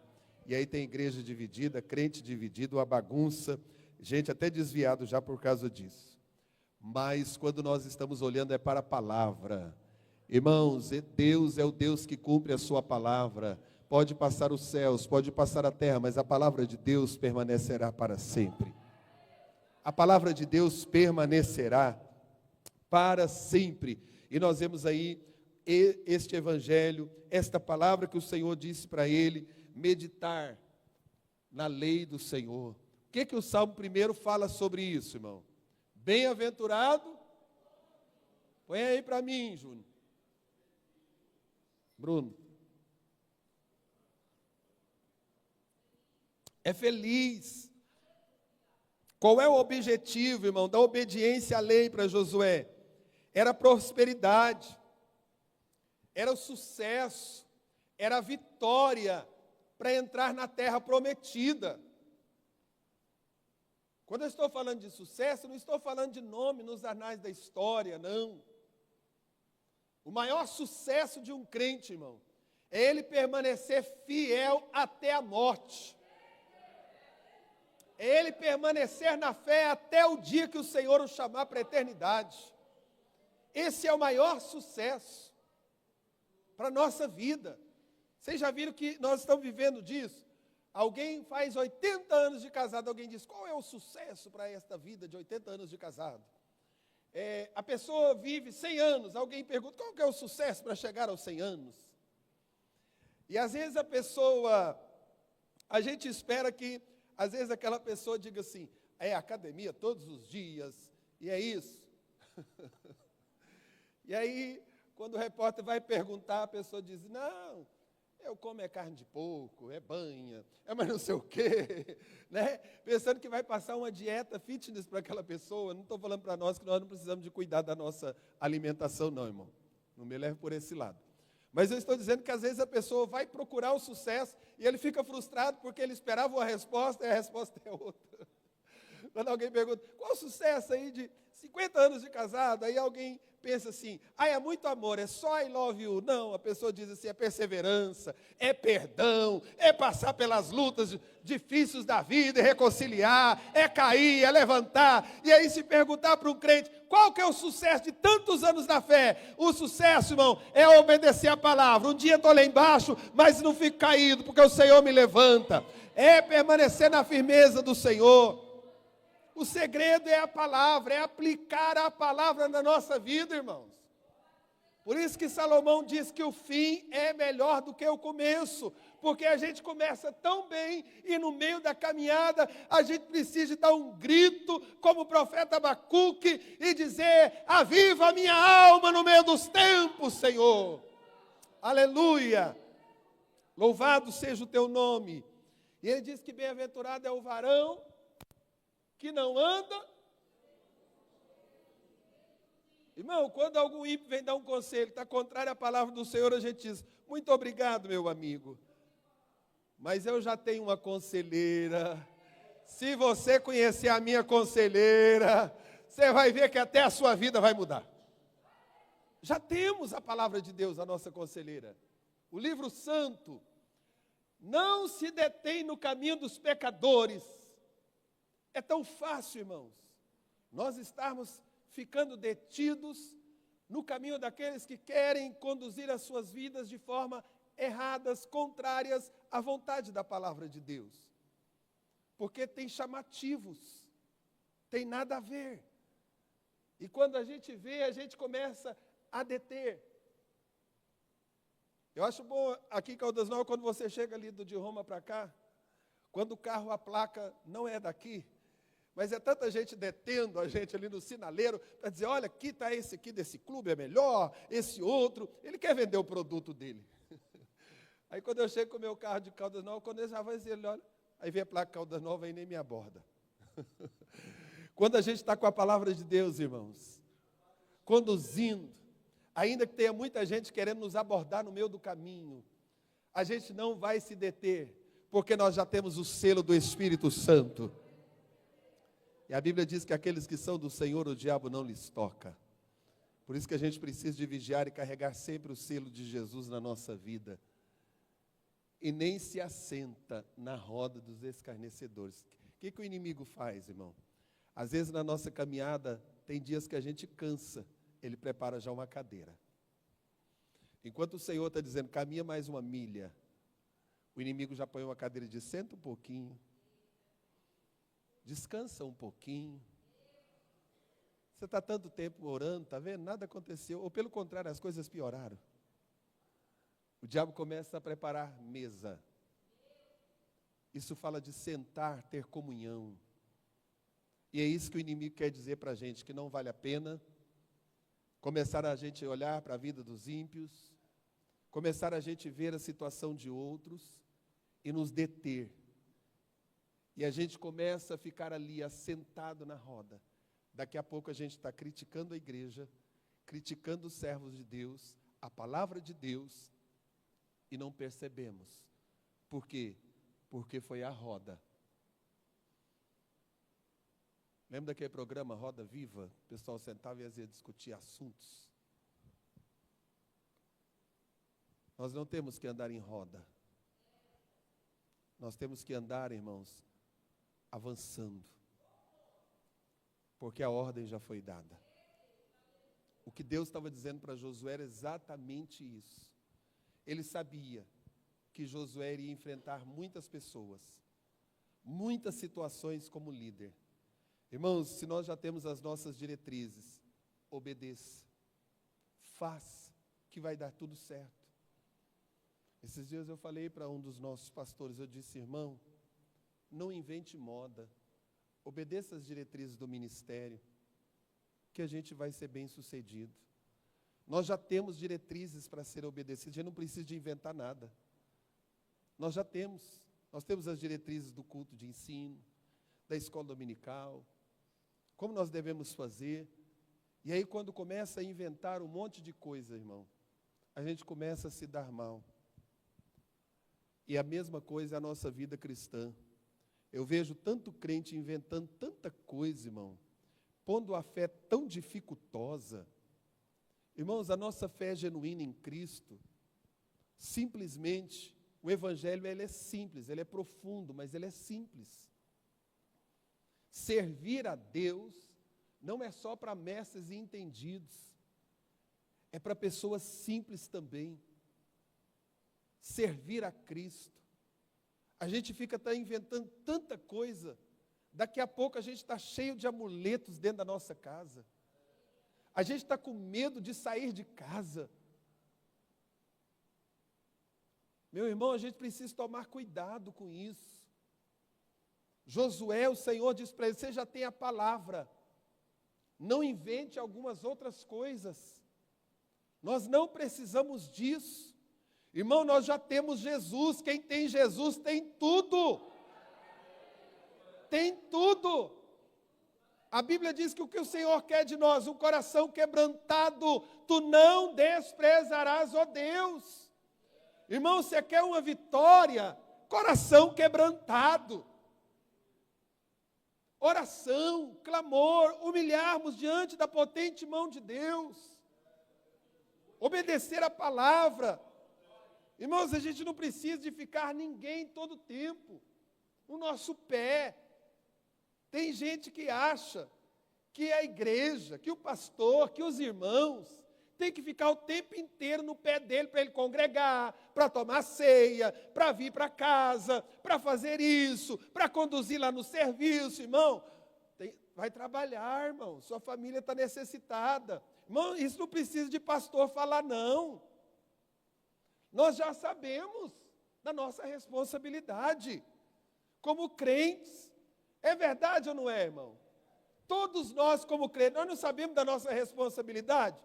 E aí tem igreja dividida, crente dividido, uma bagunça, gente até desviado já por causa disso. Mas quando nós estamos olhando é para a palavra. Irmãos, Deus é o Deus que cumpre a sua palavra. Pode passar os céus, pode passar a terra, mas a palavra de Deus permanecerá para sempre. A palavra de Deus permanecerá para sempre. E nós vemos aí este evangelho, esta palavra que o Senhor disse para ele, meditar na lei do Senhor. O que o Salmo 1 fala sobre isso, irmão? Bem-aventurado. Põe aí para mim, Júnior. Bruno. É feliz. Qual é o objetivo, irmão, da obediência à lei para Josué? Era a prosperidade, era o sucesso, era a vitória para entrar na terra prometida. Quando eu estou falando de sucesso, não estou falando de nome nos anais da história, não. O maior sucesso de um crente, irmão, é ele permanecer fiel até a morte. É ele permanecer na fé até o dia que o Senhor o chamar para a eternidade. Esse é o maior sucesso para a nossa vida. Vocês já viram que nós estamos vivendo disso? Alguém faz 80 anos de casado, alguém diz: qual é o sucesso para esta vida de 80 anos de casado? A pessoa vive 100 anos, alguém pergunta: qual que é o sucesso para chegar aos 100 anos? E às vezes a gente espera que, às vezes aquela pessoa diga assim: é academia todos os dias, e é isso. E aí, Quando o repórter vai perguntar, a pessoa diz, não, eu como carne de porco, banha, mas não sei o quê, né? Pensando que vai passar uma dieta fitness para aquela pessoa. Não estou falando para nós que nós não precisamos de cuidar da nossa alimentação, não, irmão. Não me leve por esse lado. Mas eu estou dizendo que às vezes a pessoa vai procurar o sucesso e ele fica frustrado porque ele esperava uma resposta e a resposta é outra. Quando alguém pergunta, qual o sucesso aí de 50 anos de casado? Aí alguém pensa assim, é muito amor, é só I love you. Não, a pessoa diz assim, é perseverança, é perdão, é passar pelas lutas difíceis da vida e reconciliar, é cair, é levantar. E aí se perguntar para um crente, qual que é o sucesso de tantos anos na fé? O sucesso, irmão, é obedecer a palavra. Um dia estou lá embaixo, mas não fico caído, porque o Senhor me levanta. É permanecer na firmeza do Senhor. O segredo é a palavra, é aplicar a palavra na nossa vida, irmãos. Por isso que Salomão diz que o fim é melhor do que o começo, porque a gente começa tão bem e no meio da caminhada a gente precisa dar um grito, como o profeta Abacuque, e dizer, aviva a minha alma no meio dos tempos, Senhor. Aleluia! Louvado seja o teu nome. E ele diz que bem-aventurado é o varão que não anda. Irmão, quando algum ímpio vem dar um conselho, está contrário à palavra do Senhor, a gente diz, muito obrigado, meu amigo, mas eu já tenho uma conselheira. Se você conhecer a minha conselheira, você vai ver que até a sua vida vai mudar. Já temos a palavra de Deus, a nossa conselheira. O livro santo não se detém no caminho dos pecadores. É tão fácil, irmãos, nós estarmos ficando detidos no caminho daqueles que querem conduzir as suas vidas de forma erradas, contrárias à vontade da palavra de Deus. Porque tem chamativos, tem nada a ver. E quando a gente vê, a gente começa a deter. Eu acho bom aqui em Caldas Novas, quando você chega ali de Roma para cá, quando o carro, a placa não é daqui, mas é tanta gente detendo a gente ali no sinaleiro para dizer, olha, aqui está esse aqui desse clube, é melhor, esse outro. Ele quer vender o produto dele. Aí quando eu chego com o meu carro de Caldas Novas, quando ele já vai dizer, olha, aí vem a placa Caldas Novas e nem me aborda. Quando a gente está com a palavra de Deus, irmãos, conduzindo, ainda que tenha muita gente querendo nos abordar no meio do caminho, a gente não vai se deter, porque nós já temos o selo do Espírito Santo. E a Bíblia diz que aqueles que são do Senhor, o diabo não lhes toca. Por isso que a gente precisa de vigiar e carregar sempre o selo de Jesus na nossa vida. E nem se assenta na roda dos escarnecedores. O que o inimigo faz, irmão? Às vezes na nossa caminhada, tem dias que a gente cansa, ele prepara já uma cadeira. Enquanto o Senhor está dizendo, caminha mais uma milha, o inimigo já põe uma cadeira de senta um pouquinho, descansa um pouquinho. Você está tanto tempo orando, está vendo? Nada aconteceu. Ou pelo contrário, as coisas pioraram. O diabo começa a preparar mesa. Isso fala de sentar, ter comunhão. E é isso que o inimigo quer dizer para a gente, que não vale a pena começar a gente olhar para a vida dos ímpios, começar a gente ver a situação de outros e nos deter. E a gente começa a ficar ali, assentado na roda. Daqui a pouco a gente está criticando a igreja, criticando os servos de Deus, a palavra de Deus, e não percebemos. Por quê? Porque foi a roda. Lembra daquele programa Roda Viva? O pessoal sentava e ia discutir assuntos. Nós não temos que andar em roda. Nós temos que andar, irmãos, avançando. Porque a ordem já foi dada. O que Deus estava dizendo para Josué era exatamente isso. Ele sabia que Josué iria enfrentar muitas pessoas, muitas situações como líder. Irmãos, se nós já temos as nossas diretrizes, obedeça, faça, que vai dar tudo certo. Esses dias eu falei para um dos nossos pastores, eu disse, irmão, não invente moda, obedeça as diretrizes do ministério, que a gente vai ser bem sucedido. Nós já temos diretrizes para serem obedecidas, a gente não precisa de inventar nada. Nós já temos. Nós temos as diretrizes do culto de ensino, da escola dominical, como nós devemos fazer. E aí, quando começa a inventar um monte de coisa, irmão, a gente começa a se dar mal. E a mesma coisa é a nossa vida cristã. Eu vejo tanto crente inventando tanta coisa, irmão, pondo a fé tão dificultosa. Irmãos, a nossa fé genuína em Cristo, simplesmente, o Evangelho ele é simples, ele é profundo, mas ele é simples. Servir a Deus não é só para mestres e entendidos, é para pessoas simples também. Servir a Cristo. A gente fica inventando tanta coisa, daqui a pouco a gente está cheio de amuletos dentro da nossa casa. A gente está com medo de sair de casa. Meu irmão, a gente precisa tomar cuidado com isso. Josué, o Senhor diz para ele, você já tem a palavra. Não invente algumas outras coisas. Nós não precisamos disso. Irmão, nós já temos Jesus. Quem tem Jesus tem tudo. Tem tudo. A Bíblia diz que o que o Senhor quer de nós, um coração quebrantado, tu não desprezarás, ó Deus. Irmão, você quer uma vitória? Coração quebrantado. Oração, clamor, humilharmos diante da potente mão de Deus. Obedecer a palavra. Irmãos, a gente não precisa de ficar ninguém todo tempo no nosso pé. Tem gente que acha que a igreja, que o pastor, que os irmãos, tem que ficar o tempo inteiro no pé dele para ele congregar, para tomar ceia, para vir para casa, para fazer isso, para conduzir lá no serviço, irmão. Vai trabalhar, irmão, sua família está necessitada. Irmão, isso não precisa de pastor falar, não. Nós já sabemos da nossa responsabilidade como crentes. É verdade ou não é, irmão? Todos nós como crentes, nós não sabemos da nossa responsabilidade?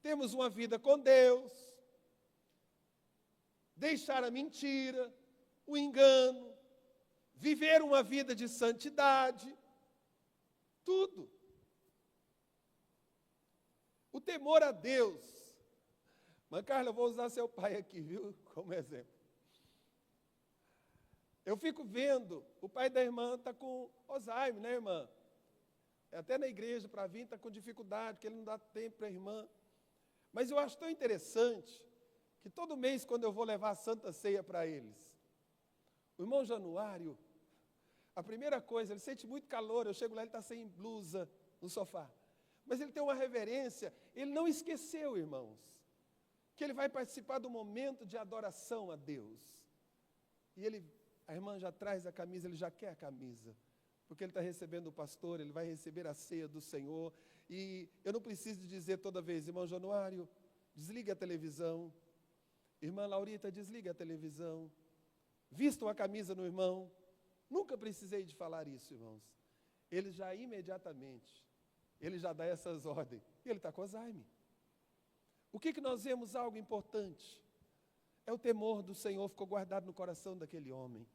Temos uma vida com Deus, deixar a mentira, o engano, viver uma vida de santidade, tudo. O temor a Deus. Mas, Carla, eu vou usar seu pai aqui, viu, como exemplo. Eu fico vendo, o pai da irmã está com Alzheimer, né, irmã? Até na igreja para vir está com dificuldade, porque ele não dá tempo para a irmã. Mas eu acho tão interessante que todo mês, quando eu vou levar a Santa Ceia para eles, o irmão Januário, a primeira coisa, ele sente muito calor, eu chego lá, ele está sem blusa no sofá. Mas ele tem uma reverência, ele não esqueceu, irmãos, que ele vai participar do momento de adoração a Deus. E a irmã já traz a camisa, ele já quer a camisa, porque ele está recebendo o pastor, ele vai receber a ceia do Senhor. E eu não preciso dizer toda vez, irmão Januário, desliga a televisão. Irmã Laurita, desliga a televisão. Vistam a camisa no irmão. Nunca precisei de falar isso, irmãos. Ele já imediatamente, ele já dá essas ordens. E ele está com Alzheimer. O que nós vemos algo importante? É o temor do Senhor, ficou guardado no coração daquele homem.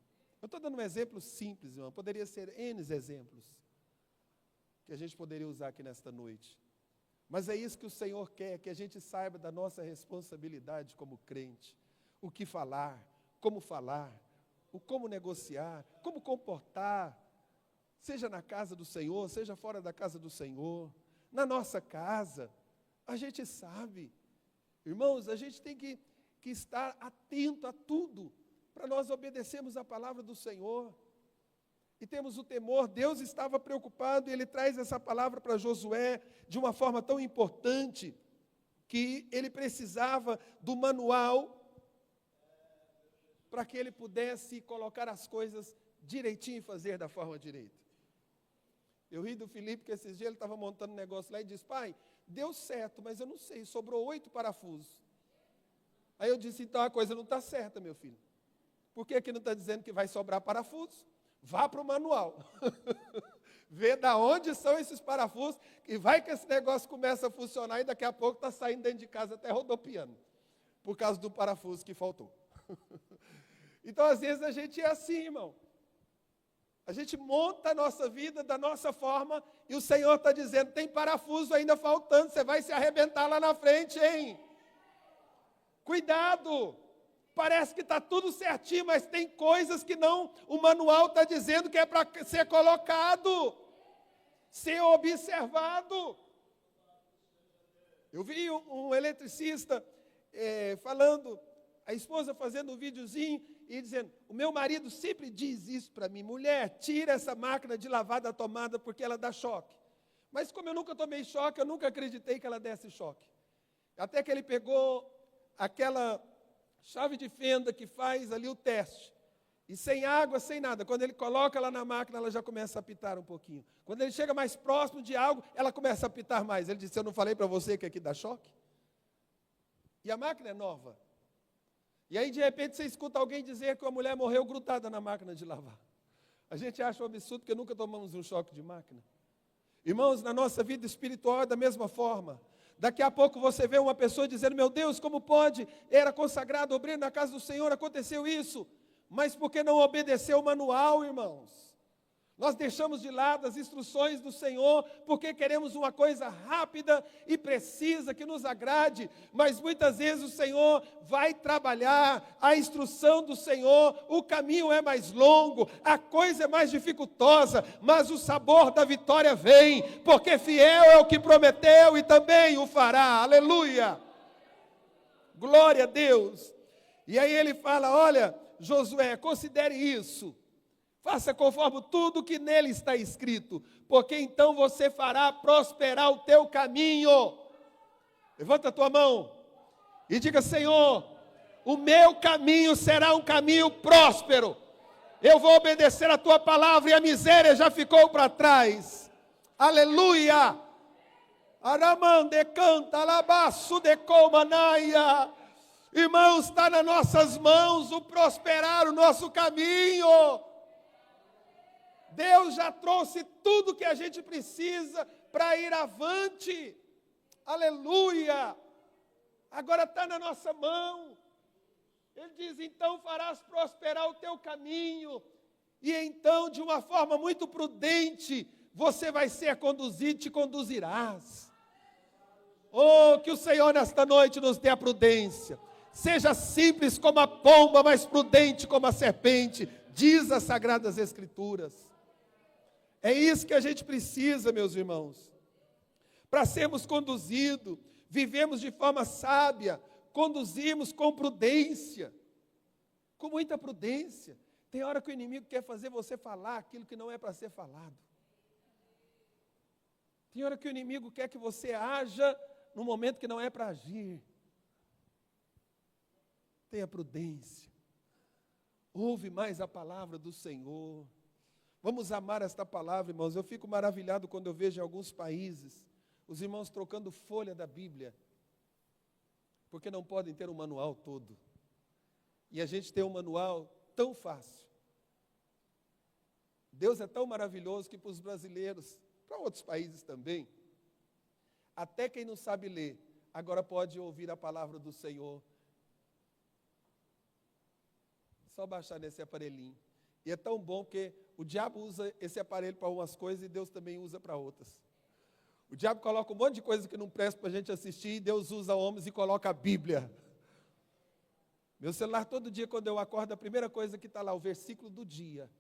Eu estou dando um exemplo simples, irmão. Poderia ser N exemplos que a gente poderia usar aqui nesta noite. Mas é isso que o Senhor quer, que a gente saiba da nossa responsabilidade como crente. O que falar, o como negociar, como comportar, seja na casa do Senhor, seja fora da casa do Senhor, na nossa casa, a gente sabe. Irmãos, a gente tem que estar atento a tudo, para nós obedecermos a palavra do Senhor. E temos o temor, Deus estava preocupado, e Ele traz essa palavra para Josué de uma forma tão importante, que ele precisava do manual, para que ele pudesse colocar as coisas direitinho e fazer da forma direita. Eu ri do Felipe, que esses dias ele estava montando um negócio lá e disse, pai, deu certo, mas eu não sei, sobrou 8 parafusos. Aí eu disse, então a coisa não está certa, meu filho. Por que não está dizendo que vai sobrar parafusos? Vá para o manual. Vê da onde são esses parafusos, e vai que esse negócio começa a funcionar e daqui a pouco está saindo dentro de casa até rodopiando, por causa do parafuso que faltou. Então, às vezes, a gente é assim, irmão. A gente monta a nossa vida da nossa forma e o Senhor está dizendo, tem parafuso ainda faltando, você vai se arrebentar lá na frente, hein? Cuidado! Parece que está tudo certinho, mas tem coisas que não, o manual está dizendo que é para ser colocado, ser observado. Eu vi um eletricista falando, a esposa fazendo um videozinho e dizendo, o meu marido sempre diz isso para mim, mulher, tira essa máquina de lavar da tomada porque ela dá choque. Mas como eu nunca tomei choque, eu nunca acreditei que ela desse choque. Até que ele pegou aquela chave de fenda que faz ali o teste. E sem água, sem nada. Quando ele coloca ela na máquina, ela já começa a apitar um pouquinho. Quando ele chega mais próximo de algo, ela começa a apitar mais. Ele disse, eu não falei para você que aqui dá choque? E a máquina é nova. E aí, de repente, você escuta alguém dizer que uma mulher morreu grudada na máquina de lavar. A gente acha um absurdo porque nunca tomamos um choque de máquina. Irmãos, na nossa vida espiritual é da mesma forma. Daqui a pouco você vê uma pessoa dizendo, meu Deus, como pode? Era consagrado, obreiro na casa do Senhor, aconteceu isso. Mas por que não obedeceu o manual, irmãos? Nós deixamos de lado as instruções do Senhor, porque queremos uma coisa rápida e precisa, que nos agrade, mas muitas vezes o Senhor vai trabalhar, a instrução do Senhor, o caminho é mais longo, a coisa é mais dificultosa, mas o sabor da vitória vem, porque fiel é o que prometeu e também o fará, aleluia, glória a Deus. E aí ele fala, olha, Josué, considere isso, faça conforme tudo que nele está escrito, porque então você fará prosperar o teu caminho. Levanta a tua mão e diga, Senhor, o meu caminho será um caminho próspero. Eu vou obedecer a tua palavra e a miséria já ficou para trás. Aleluia. Aramande canta, alabaço de comanaia. Irmãos, está nas nossas mãos o prosperar o nosso caminho. Deus já trouxe tudo que a gente precisa para ir avante. Aleluia. Agora está na nossa mão. Ele diz, então farás prosperar o teu caminho. E então, de uma forma muito prudente, você vai ser conduzido, te conduzirás. Oh, que o Senhor nesta noite nos dê a prudência. Seja simples como a pomba, mas prudente como a serpente, diz as Sagradas Escrituras. É isso que a gente precisa, meus irmãos. Para sermos conduzidos, vivemos de forma sábia, conduzimos com prudência, com muita prudência. Tem hora que o inimigo quer fazer você falar aquilo que não é para ser falado. Tem hora que o inimigo quer que você haja no momento que não é para agir. Tenha prudência. Ouve mais a palavra do Senhor. Vamos amar esta palavra, irmãos. Eu fico maravilhado quando eu vejo em alguns países os irmãos trocando folha da Bíblia, porque não podem ter um manual todo. E a gente tem um manual tão fácil. Deus é tão maravilhoso que para os brasileiros, para outros países também, até quem não sabe ler, agora pode ouvir a palavra do Senhor. Só baixar nesse aparelhinho. E é tão bom que o diabo usa esse aparelho para umas coisas e Deus também usa para outras. O diabo coloca um monte de coisa que não presta para a gente assistir e Deus usa homens e coloca a Bíblia. Meu celular, todo dia, quando eu acordo, a primeira coisa que está lá, o versículo do dia.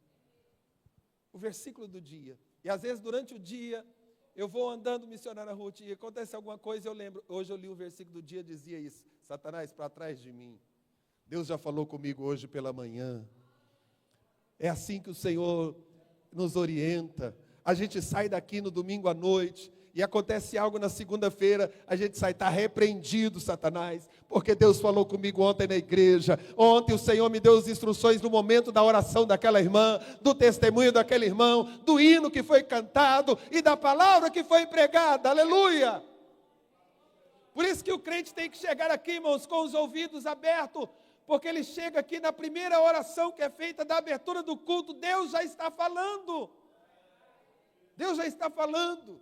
O versículo do dia. E às vezes, durante o dia, eu vou andando, missionária Ruth, e acontece alguma coisa, eu lembro. Hoje eu li o versículo do dia, dizia isso. Satanás, para trás de mim. Deus já falou comigo hoje pela manhã. É assim que o Senhor nos orienta. A gente sai daqui no domingo à noite e acontece algo na segunda-feira, a gente sai, está repreendido, Satanás, porque Deus falou comigo ontem na igreja. Ontem o Senhor me deu as instruções no momento da oração daquela irmã, do testemunho daquele irmão, do hino que foi cantado e da palavra que foi pregada. Aleluia! Por isso que o crente tem que chegar aqui, irmãos, com os ouvidos abertos, porque ele chega aqui na primeira oração que é feita da abertura do culto, Deus já está falando. Deus já está falando.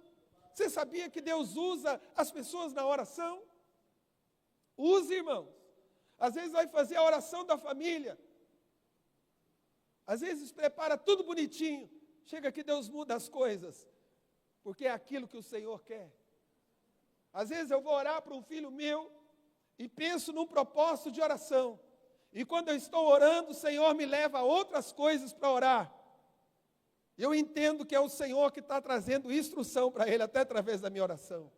Você sabia que Deus usa as pessoas na oração? Use, irmãos. Às vezes vai fazer a oração da família. Às vezes prepara tudo bonitinho. Chega que Deus muda as coisas. Porque é aquilo que o Senhor quer. Às vezes eu vou orar para um filho meu e penso num propósito de oração. E quando eu estou orando, o Senhor me leva a outras coisas para orar. Eu entendo que é o Senhor que está trazendo instrução para ele, até através da minha oração.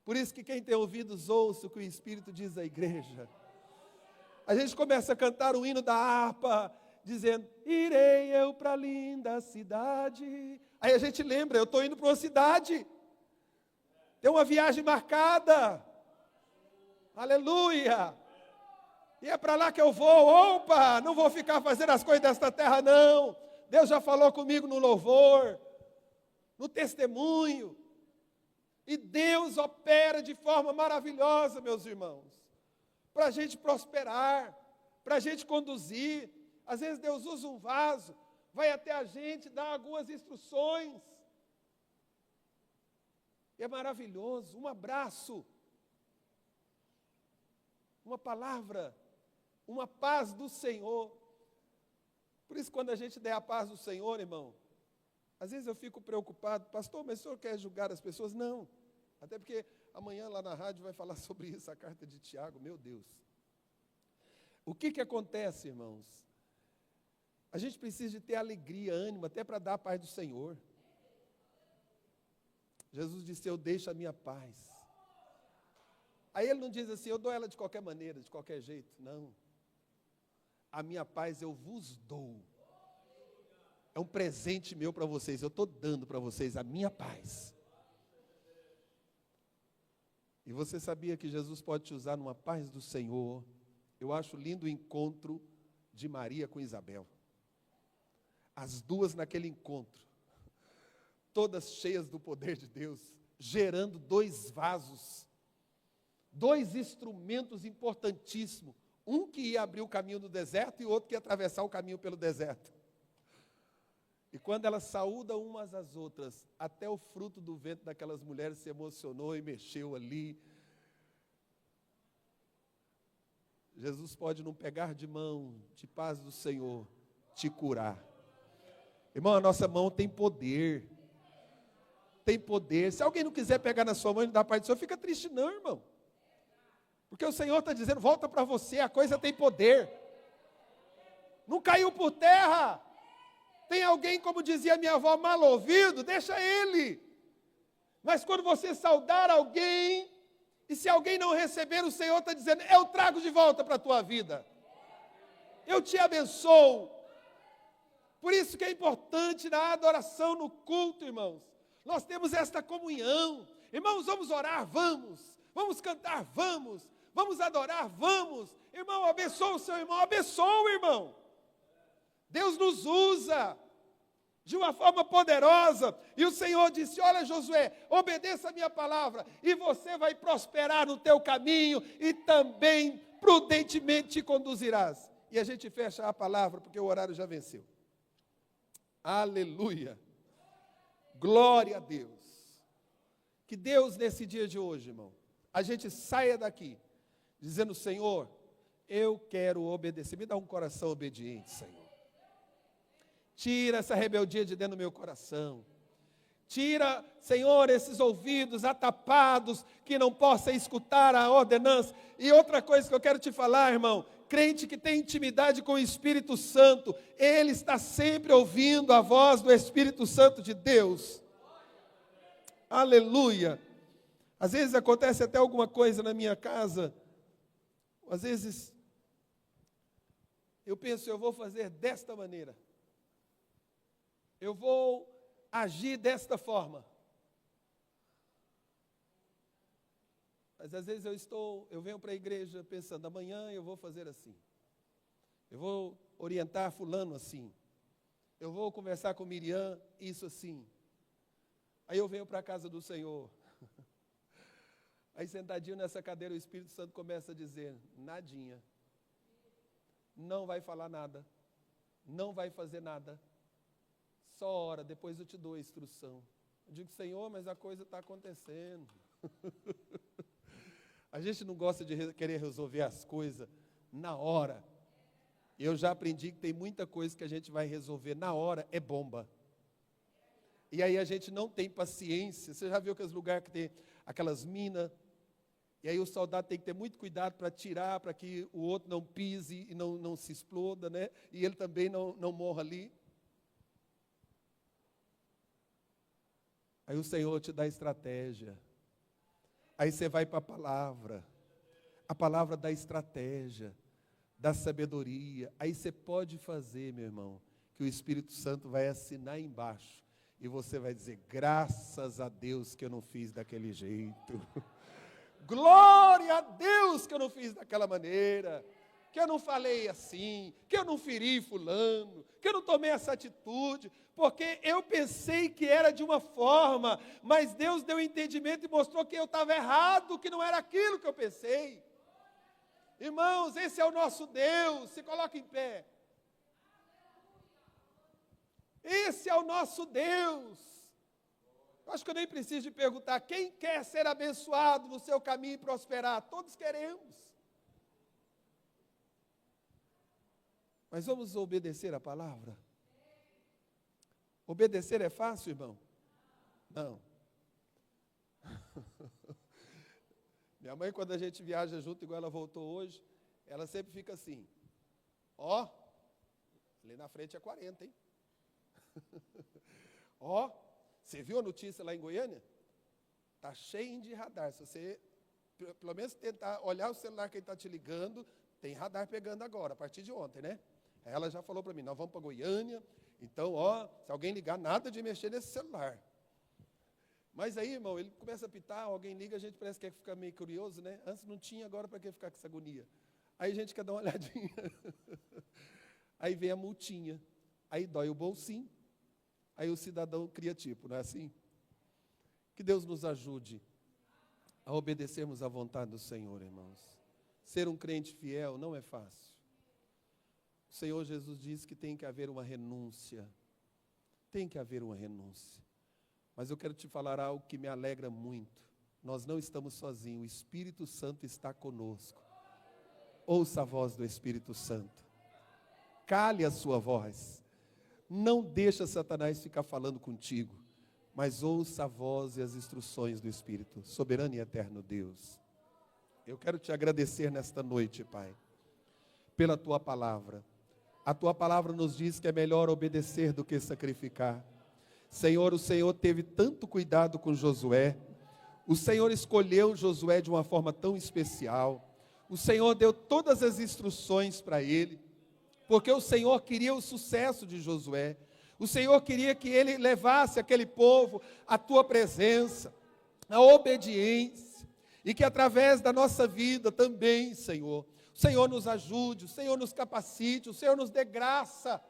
Por isso que quem tem ouvidos, ouça o que o Espírito diz à igreja. A gente começa a cantar o hino da harpa, dizendo, irei eu para a linda cidade. Aí a gente lembra, eu estou indo para uma cidade. Tem uma viagem marcada. Aleluia. E é para lá que eu vou. Opa, não vou ficar fazendo as coisas desta terra, não. Deus já falou comigo no louvor, no testemunho. E Deus opera de forma maravilhosa, meus irmãos, para a gente prosperar, para a gente conduzir. Às vezes Deus usa um vaso, vai até a gente, dá algumas instruções. E é maravilhoso, um abraço, uma palavra, uma paz do Senhor. Por isso, quando a gente der a paz do Senhor, irmão, às vezes eu fico preocupado, pastor, mas o senhor quer julgar as pessoas? Não, até porque amanhã lá na rádio vai falar sobre isso, a carta de Tiago, meu Deus. O que acontece, irmãos? A gente precisa de ter alegria, ânimo, até para dar a paz do Senhor. Jesus disse, eu deixo a minha paz. Aí ele não diz assim, eu dou ela de qualquer maneira, de qualquer jeito, não. A minha paz eu vos dou. É um presente meu para vocês. Eu estou dando para vocês a minha paz. E você sabia que Jesus pode te usar numa paz do Senhor? Eu acho lindo o encontro de Maria com Isabel. As duas naquele encontro. Todas cheias do poder de Deus. Gerando dois vasos. Dois instrumentos importantíssimos. Um que ia abrir o caminho do deserto e o outro que ia atravessar o caminho pelo deserto. E quando elas saúdam umas às outras, até o fruto do ventre daquelas mulheres se emocionou e mexeu ali. Jesus pode, num pegar de mão, de paz do Senhor, te curar. Irmão, a nossa mão tem poder. Tem poder. Se alguém não quiser pegar na sua mão e dar a paz do Senhor, fica triste não, irmão. Porque o Senhor está dizendo, volta para você, a coisa tem poder. Não caiu por terra. Tem alguém, como dizia minha avó, mal ouvido, deixa ele. Mas quando você saudar alguém, e se alguém não receber, o Senhor está dizendo, eu trago de volta para a tua vida. Eu te abençoo. Por isso que é importante na adoração, no culto, irmãos. Nós temos esta comunhão. Irmãos, vamos orar, vamos. Vamos cantar, vamos. Vamos adorar, vamos. Irmão, abençoa o seu irmão, abençoa o irmão. Deus nos usa de uma forma poderosa. E o Senhor disse, olha Josué, obedeça a minha palavra, e você vai prosperar no teu caminho, e também prudentemente te conduzirás. E a gente fecha a palavra, porque o horário já venceu. Aleluia. Glória a Deus. Que Deus, nesse dia de hoje, irmão, a gente saia daqui, dizendo, Senhor, eu quero obedecer. Me dá um coração obediente, Senhor. Tira essa rebeldia de dentro do meu coração. Tira, Senhor, esses ouvidos atapados, que não possa escutar a ordenança. E outra coisa que eu quero te falar, irmão, crente que tem intimidade com o Espírito Santo, ele está sempre ouvindo a voz do Espírito Santo de Deus. Aleluia. Às vezes acontece até alguma coisa na minha casa, às vezes eu penso, eu vou fazer desta maneira, eu vou agir desta forma. Mas às vezes eu venho para a igreja pensando, amanhã eu vou fazer assim, eu vou orientar fulano assim, eu vou conversar com Miriam, isso assim. Aí eu venho para a casa do Senhor. Aí sentadinho nessa cadeira, o Espírito Santo começa a dizer, nadinha. Não vai falar nada. Não vai fazer nada. Só ora, depois eu te dou a instrução. Eu digo, Senhor, mas a coisa está acontecendo. A gente não gosta de querer resolver as coisas na hora. Eu já aprendi que tem muita coisa que a gente vai resolver na hora, é bomba. E aí a gente não tem paciência. Você já viu aqueles lugares que tem aquelas minas? E aí o soldado tem que ter muito cuidado para tirar, para que o outro não pise e não se exploda, né? E ele também não morra ali. Aí o Senhor te dá estratégia. Aí você vai para a palavra da estratégia, da sabedoria. Aí você pode fazer, meu irmão, que o Espírito Santo vai assinar embaixo. E você vai dizer, graças a Deus que eu não fiz daquele jeito. Glória a Deus que eu não fiz daquela maneira. Que eu não falei assim, que eu não feri fulano, que eu não tomei essa atitude, porque eu pensei que era de uma forma, mas Deus deu entendimento e mostrou que eu estava errado, que não era aquilo que eu pensei. Irmãos, esse é o nosso Deus, se coloca em pé. Esse é o nosso Deus. Acho que eu nem preciso de perguntar, quem quer ser abençoado no seu caminho e prosperar? Todos queremos. Mas vamos obedecer a palavra? Obedecer é fácil, irmão? Não. Minha mãe, quando a gente viaja junto, igual ela voltou hoje, ela sempre fica assim, ó, ali na frente é 40, hein? Ó, você viu a notícia lá em Goiânia? Está cheio de radar. Se você, pelo menos, tentar olhar o celular que ele está te ligando, tem radar pegando agora, a partir de ontem, né? Ela já falou para mim, nós vamos para Goiânia, então, ó, se alguém ligar, nada de mexer nesse celular. Mas aí, irmão, ele começa a apitar, alguém liga, a gente parece que quer ficar meio curioso, né? Antes não tinha, agora para que ficar com essa agonia? Aí a gente quer dar uma olhadinha. Aí vem a multinha, aí dói o bolsinho, aí o cidadão cria tipo, não é assim? Que Deus nos ajude a obedecermos à vontade do Senhor, irmãos. Ser um crente fiel não é fácil. O Senhor Jesus diz que tem que haver uma renúncia. Tem que haver uma renúncia. Mas eu quero te falar algo que me alegra muito. Nós não estamos sozinhos, o Espírito Santo está conosco. Ouça a voz do Espírito Santo. Cale a sua voz. Não deixa Satanás ficar falando contigo, mas ouça a voz e as instruções do Espírito, soberano e eterno Deus. Eu quero te agradecer nesta noite, Pai, pela Tua palavra. A Tua palavra nos diz que é melhor obedecer do que sacrificar. Senhor, o Senhor teve tanto cuidado com Josué. O Senhor escolheu Josué de uma forma tão especial. O Senhor deu todas as instruções para ele, porque o Senhor queria o sucesso de Josué. O Senhor queria que ele levasse aquele povo à Tua presença, à obediência, e que através da nossa vida também, Senhor, o Senhor nos ajude, o Senhor nos capacite, o Senhor nos dê graça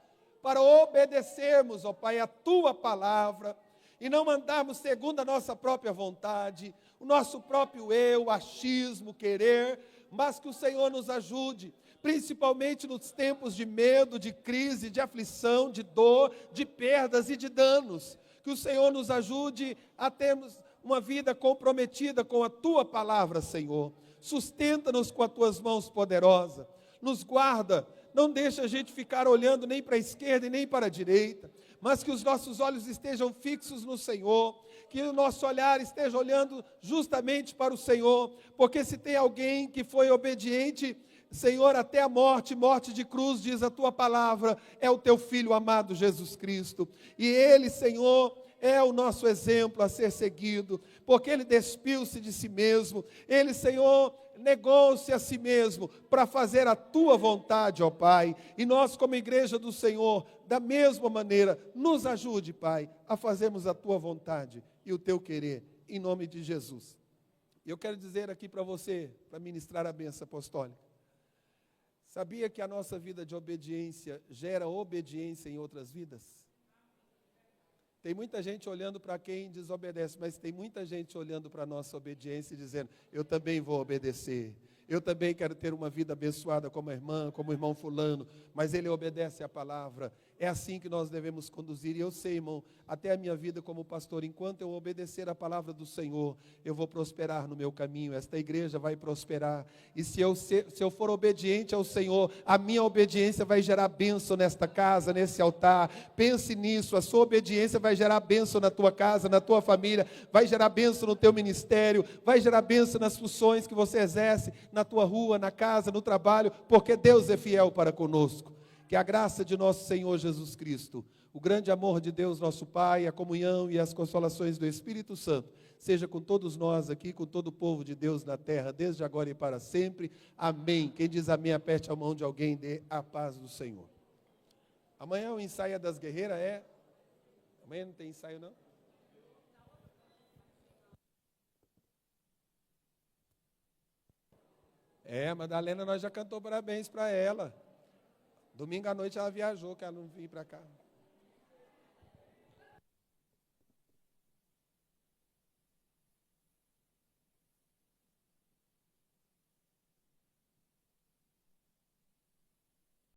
para obedecermos, ó Pai, a Tua palavra, e não andarmos segundo a nossa própria vontade, o nosso próprio eu, achismo, querer, mas que o Senhor nos ajude, principalmente nos tempos de medo, de crise, de aflição, de dor, de perdas e de danos. Que o Senhor nos ajude a termos uma vida comprometida com a Tua palavra, Senhor. Sustenta-nos com as Tuas mãos poderosas. Nos guarda, não deixa a gente ficar olhando nem para a esquerda e nem para a direita, mas que os nossos olhos estejam fixos no Senhor, que o nosso olhar esteja olhando justamente para o Senhor, porque se tem alguém que foi obediente, Senhor, até a morte de cruz, diz a Tua palavra, é o Teu Filho amado Jesus Cristo, e Ele, Senhor, é o nosso exemplo a ser seguido, porque Ele despiu-se de si mesmo, Ele, Senhor, negou-se a si mesmo para fazer a Tua vontade, ó Pai, e nós como igreja do Senhor, da mesma maneira, nos ajude, Pai, a fazermos a Tua vontade e o Teu querer, em nome de Jesus. E eu quero dizer aqui para você, para ministrar a bênção apostólica, sabia que a nossa vida de obediência gera obediência em outras vidas? Tem muita gente olhando para quem desobedece, mas tem muita gente olhando para a nossa obediência e dizendo, eu também vou obedecer, eu também quero ter uma vida abençoada como a irmã, como o irmão fulano, mas ele obedece à palavra, É assim que nós devemos conduzir. E eu sei, irmão, até a minha vida como pastor, enquanto eu obedecer a palavra do Senhor, eu vou prosperar no meu caminho, esta igreja vai prosperar. E se eu for obediente ao Senhor, a minha obediência vai gerar bênção nesta casa, nesse altar. Pense nisso, a sua obediência vai gerar bênção na tua casa, na tua família, vai gerar bênção no teu ministério, vai gerar bênção nas funções que você exerce, na tua rua, na casa, no trabalho, porque Deus é fiel para conosco. Que a graça de nosso Senhor Jesus Cristo, o grande amor de Deus nosso Pai, a comunhão e as consolações do Espírito Santo, seja com todos nós aqui, com todo o povo de Deus na terra, desde agora e para sempre. Amém. Quem diz amém, aperte a mão de alguém, dê a paz do Senhor. Amanhã o ensaio das guerreiras é... Amanhã não tem ensaio, não? A Madalena, nós já cantou parabéns para ela. Domingo à noite ela viajou, que ela não vinha para cá.